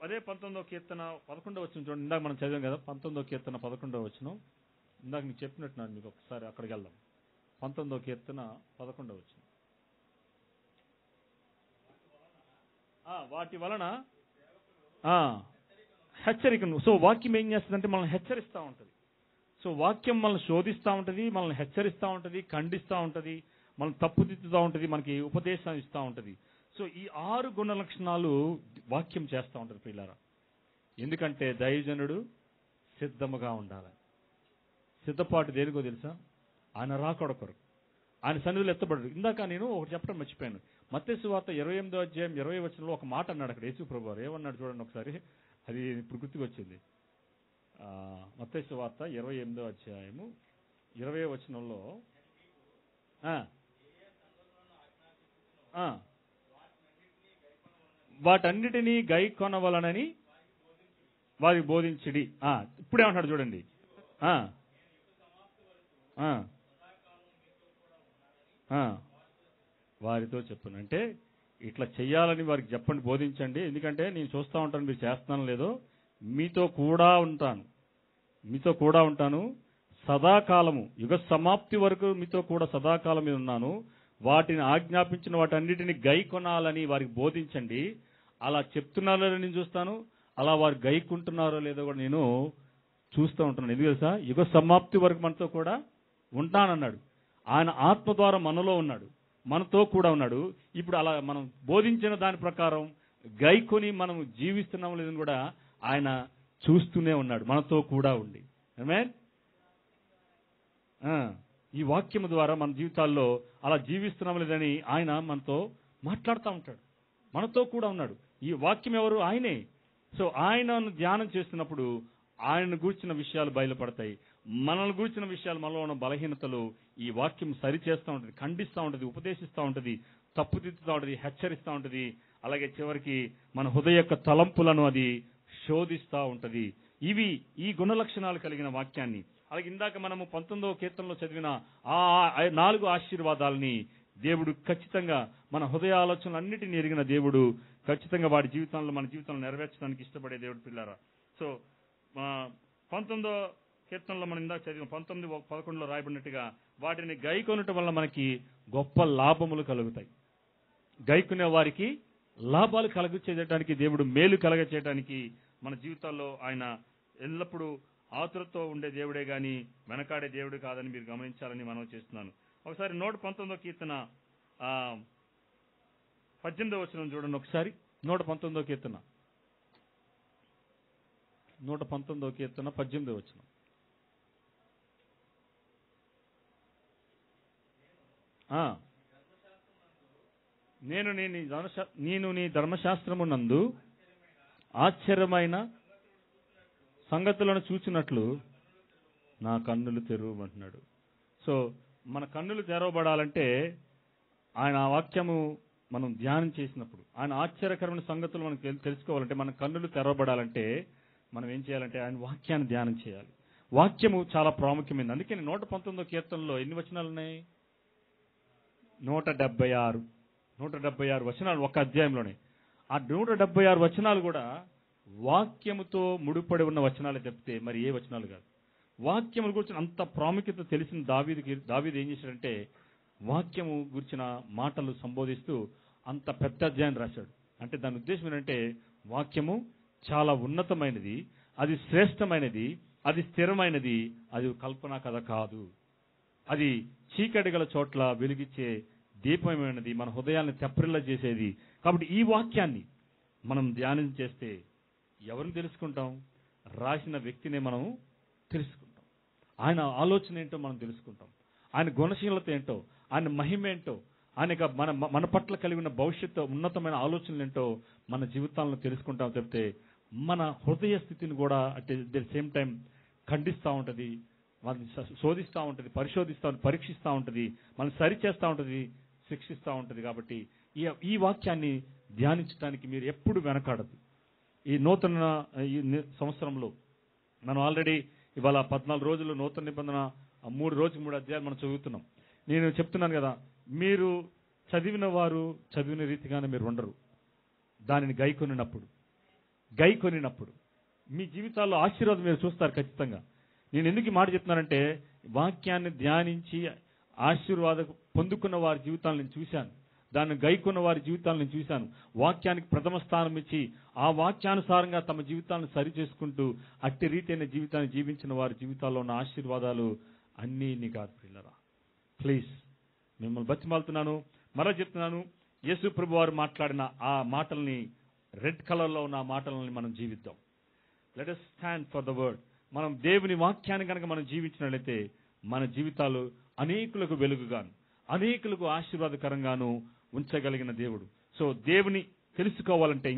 అదే 19వ కీర్తన 11వ వచనం చూడండి. ఇందాక మనం చదివాం కదా 19వ కీర్తన 11వ వచనం. ఇందాక మీకు చెప్పినట్టున్నాను, మీకు ఒకసారి అక్కడికి వెళ్దాం. 19వ కీర్తన 11వ వచనం. వాటి వలన హెచ్చరికను. సో వాక్యం ఏం చేస్తుందంటే మనల్ని హెచ్చరిస్తూ ఉంటుంది. సో వాక్యం మనల్ని శోధిస్తూ ఉంటుంది, మనల్ని హెచ్చరిస్తూ ఉంటుంది, ఖండిస్తూ ఉంటుంది, మనల్ని తప్పుదిద్దుతూ ఉంటుంది, మనకి ఉపదేశం ఇస్తూ ఉంటుంది. సో ఈ 6 గుణ లక్షణాలు వాక్యం చేస్తూ ఉంటుంది ప్రియులారా. ఎందుకంటే దైవజనుడు సిద్ధముగా ఉండాలి. సిద్ధపాటు దేనికో తెలుసా? ఆయన రాకడ కొరకు, ఆయన సన్నిధిలో ఎత్తబడరు. ఇందాక నేను ఒకటి చెప్పడం మర్చిపోయాను. మత్తయి సువార్త 28వ అధ్యాయం 20వ వచనంలో ఒక మాట అన్నాడు అక్కడ యేసు ప్రభువారు. ఏమన్నాడు చూడండి ఒకసారి, అది ఇప్పుడు గుర్తుకొచ్చింది. మత్తయి సువార్త 28వ అధ్యాయము 20వ వచనంలో వాటన్నిటినీ గై కొనవలనని వారికి బోధించిడి. ఇప్పుడేమంటాడు చూడండి, వారితో చెప్పును. అంటే ఇట్లా చెయ్యాలని వారికి చెప్పండి, బోధించండి. ఎందుకంటే నేను చూస్తూ ఉంటాను మీరు చేస్తున్నాను లేదో, మీతో కూడా ఉంటాను సదాకాలము, యుగ సమాప్తి వరకు మీతో కూడా సదాకాలం మీద ఉన్నాను. వాటిని ఆజ్ఞాపించిన వాటన్నిటిని గై కొనాలని వారికి బోధించండి. అలా చెప్తున్నారో నేను చూస్తాను, అలా వారు గైకుంటున్నారో లేదో కూడా నేను చూస్తూ ఉంటున్నాను. ఎందుకు తెలుసా? యుగ సమాప్తి వరకు మనతో కూడా ఉంటానన్నాడు. ఆయన ఆత్మ ద్వారా మనలో ఉన్నాడు, మనతో కూడా ఉన్నాడు. ఇప్పుడు అలా మనం బోధించిన దాని ప్రకారం గైకొని మనం జీవిస్తున్నాం లేదని కూడా ఆయన చూస్తూనే ఉన్నాడు, మనతో కూడా ఉండి. ఆమేన్. ఈ వాక్యము ద్వారా మన జీవితాల్లో అలా జీవిస్తున్నాం లేదని ఆయన మనతో మాట్లాడుతూ ఉంటాడు, మనతో కూడా ఉన్నాడు. ఈ వాక్యం ఎవరు? ఆయనే. సో ఆయనను ధ్యానం చేస్తున్నప్పుడు ఆయనను గూర్చిన విషయాలు బయలుపడతాయి. మనల్ని గూర్చిన విషయాలు, మనలో ఉన్న బలహీనతలు ఈ వాక్యం సరిచేస్తూ ఉంటుంది, ఖండిస్తూ ఉంటుంది, ఉపదేశిస్తూ ఉంటుంది, తప్పుదిద్దుతూ ఉంటుంది, హెచ్చరిస్తూ ఉంటుంది. అలాగే చివరికి మన హృదయ యొక్క తలంపులను అది శోధిస్తూ ఉంటుంది. ఇవి ఈ గుణ లక్షణాలు కలిగిన వాక్యాన్ని, అలాగే ఇందాక మనము 19వ కీర్తనలో చదివిన ఆ 4 ఆశీర్వాదాలని దేవుడు ఖచ్చితంగా మన హృదయ ఆలోచనలన్నిటినీ ఎరిగిన దేవుడు ఖచ్చితంగా వాడి జీవితంలో, మన జీవితంలో నెరవేర్చడానికి ఇష్టపడే దేవుడు పిల్లారా. సో 19వ కీర్తనలో మనం ఇందాక చదివిన 19:11 రాయబడినట్టుగా వాటిని గైకొనటం వల్ల మనకి గొప్ప లాభములు కలుగుతాయి. గైకునే వారికి లాభాలు కలగచేయడానికి, దేవుడు మేలు కలగచేయడానికి మన జీవితాల్లో ఆయన ఎల్లప్పుడూ ఆతురతో ఉండే దేవుడే గాని వెనకాడే దేవుడు కాదని మీరు గమనించాలని మనం చేస్తున్నాను. ఒకసారి 119వ కీర్తన 18వ వచనం చూడండి ఒకసారి. 119వ కీర్తన 18వ వచనం. నేను నీ ధర్మశాస్త్రమునందు ఆశ్చర్యమైన సంగతులను చూచినట్లు నా కన్నులు తెరవమంటున్నాడు. సో మన కన్నులు తెరవబడాలంటే ఆయన వాక్యము మనం ధ్యానం చేసినప్పుడు, ఆయన ఆశ్చర్యకరమైన సంగతులు మనం తెలుసుకోవాలంటే, మన కన్నులు తెరవబడాలంటే మనం ఏం చేయాలంటే ఆయన వాక్యాన్ని ధ్యానం చేయాలి. వాక్యము చాలా ప్రాముఖ్యమైనది. అందుకే 119వ కీర్తనలో ఎన్ని వచనాలు ఉన్నాయి? 176 వచనాలు ఒక అధ్యాయంలోనే. ఆ 176 వచనాలు కూడా వాక్యముతో ముడిపడి ఉన్న వచనాలే తప్పితే మరి ఏ వచనాలు కాదు. వాక్యముల గురించి అంత ప్రాముఖ్యత తెలిసిన దావీదు ఏం చేశాడంటే వాక్యము గురించిన మాటలు సంబోధిస్తూ అంత పెద్ద అధ్యాయం రాశాడు. అంటే దాని ఉద్దేశం ఏంటంటే వాక్యము చాలా ఉన్నతమైనది, అది శ్రేష్టమైనది, అది స్థిరమైనది, అది కల్పనా కథ కాదు, అది చీకటి గల చోట్ల వెలిగించే దీపమైనది, మన హృదయాన్ని తెప్రిల్ల చేసేది. కాబట్టి ఈ వాక్యాన్ని మనం ధ్యానం చేస్తే ఎవరిని తెలుసుకుంటాం? రాసిన వ్యక్తినే మనం తెలుసుకుంటాం. ఆయన ఆలోచన ఏంటో మనం తెలుసుకుంటాం. ఆయన గుణశీలత ఏంటో, ఆయన మహిమ ఏంటో, ఆయన మన పట్ల కలిగిన భవిష్యత్తు ఉన్నతమైన ఆలోచనలు ఏంటో మన జీవితాలను తెలుసుకుంటాం. చెప్తే మన హృదయ స్థితిని కూడా అట్ ది సేమ్ టైం ఖండిస్తూ ఉంటుంది, మనల్ని శోధిస్తూ ఉంటుంది, పరిశోధిస్తూ ఉంటుంది, పరీక్షిస్తూ ఉంటుంది, మనం సరిచేస్తూ ఉంటుంది, శిక్షిస్తూ ఉంటుంది. కాబట్టి ఈ వాక్యాన్ని ధ్యానించడానికి మీరు ఎప్పుడు వెనకాడదు. ఈ నూతన సంవత్సరంలో మనం ఆల్రెడీ ఇవాళ 14 రోజులు నూతన నిబంధన 3 రోజులు 3 అధ్యాయాలు మనం చదువుతున్నాం. నేను చెప్తున్నాను కదా, మీరు చదివిన రీతిగానే మీరు ఉండరు. దానిని గైకొనినప్పుడు మీ జీవితాల్లో ఆశీర్వాదం మీరు చూస్తారు ఖచ్చితంగా. నేను ఎందుకు ఈ మాట చెప్తున్నానంటే వాక్యాన్ని ధ్యానించి ఆశీర్వాదం పొందుకున్న వారి జీవితాలను నేను చూశాను, దాన్ని గైకొన్న వారి జీవితాలను నేను చూశాను. వాక్యానికి ప్రథమ స్థానం ఇచ్చి ఆ వాక్యానుసారంగా తమ జీవితాలను సరి చేసుకుంటూ అట్టి రీతైన జీవితాన్ని జీవించిన వారి జీవితాల్లో ఉన్న ఆశీర్వాదాలు అన్నీ నీ కాదు పిల్లరా. ప్లీజ్ మిమ్మల్ని బతిమాలుతున్నాను, మరో చెప్తున్నాను, యేసు ప్రభు వారు మాట్లాడిన ఆ మాటల్ని, రెడ్ కలర్లో ఉన్న ఆ మాటలని మనం జీవిద్దాం. Let us stand for the word. మనం దేవుని వాక్యాన్ని కనుక మనం జీవించినట్లయితే మన జీవితాలు అనేకులకు వెలుగుగాను, అనేకులకు ఆశీర్వాదకరంగాను ఉంచగలిగిన దేవుడు. సో దేవుని తెలుసుకోవాలంటే,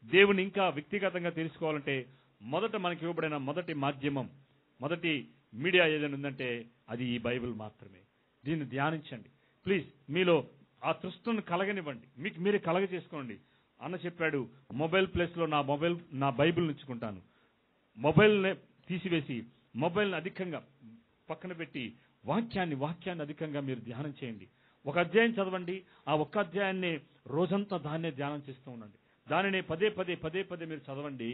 దేవుని ఇంకా వ్యక్తిగతంగా తెలుసుకోవాలంటే మొదట మనకి ఇవ్వబడిన మొదటి మాధ్యమం, మొదటి మీడియా ఏదైనా ఉందంటే అది ఈ బైబిల్ మాత్రమే. దీన్ని ధ్యానించండి ప్లీజ్. మీలో ఆ తృష్ణను కలగనివ్వండి, మీకు మీరే కలగ చేసుకోండి. అన్న చెప్పాడు, మొబైల్ ప్లేస్లో నా బైబిల్ ఉంచుకుంటాను. మొబైల్ని తీసివేసి మొబైల్ని అధికంగా పక్కన పెట్టి వాక్యాన్ని అధికంగా మీరు ధ్యానం చేయండి. ఒక అధ్యాయం చదవండి, ఆ ఒక్క అధ్యాయాన్ని రోజంతా దాన్నే ధ్యానం చేస్తూ ఉండండి. దానిని పదే పదే మీరు చదవండి.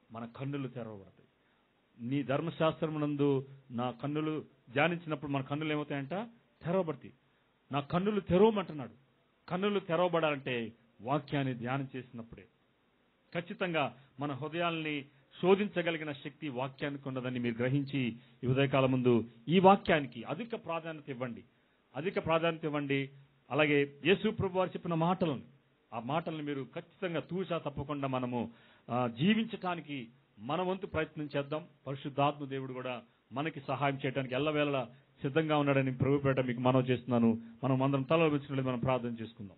మన కన్నులు తెరవబడతాయి. నీ ధర్మశాస్త్రమునందు నా కన్నులు ధ్యానించినప్పుడు మన కన్నులు ఏమవుతాయంట? తెరవబడతాయి. నా కన్నులు తెరవమంటున్నాడు. కన్నులు తెరవబడాలంటే వాక్యాన్ని ధ్యానం చేసినప్పుడే. ఖచ్చితంగా మన హృదయాల్ని శోధించగలిగిన శక్తి వాక్యానికి ఉన్నదని మీరు గ్రహించి ఈ ఉదయకాలం ముందు ఈ వాక్యానికి అధిక ప్రాధాన్యత ఇవ్వండి. అలాగే యేసు ప్రభు వారు చెప్పిన ఆ మాటలను మీరు ఖచ్చితంగా తూచా తప్పకుండా మనము జీవించటానికి మన వంతు ప్రయత్నం చేద్దాం. పరిశుద్ధాత్మ దేవుడు కూడా మనకి సహాయం చేయడానికి ఎల్లవేళలా సిద్ధంగా ఉన్నాడని ప్రభుపేట మీకు మనవి చేస్తున్నాను. మనం అందరం తల వంచుకొని మనం ప్రార్థన చేసుకుందాం.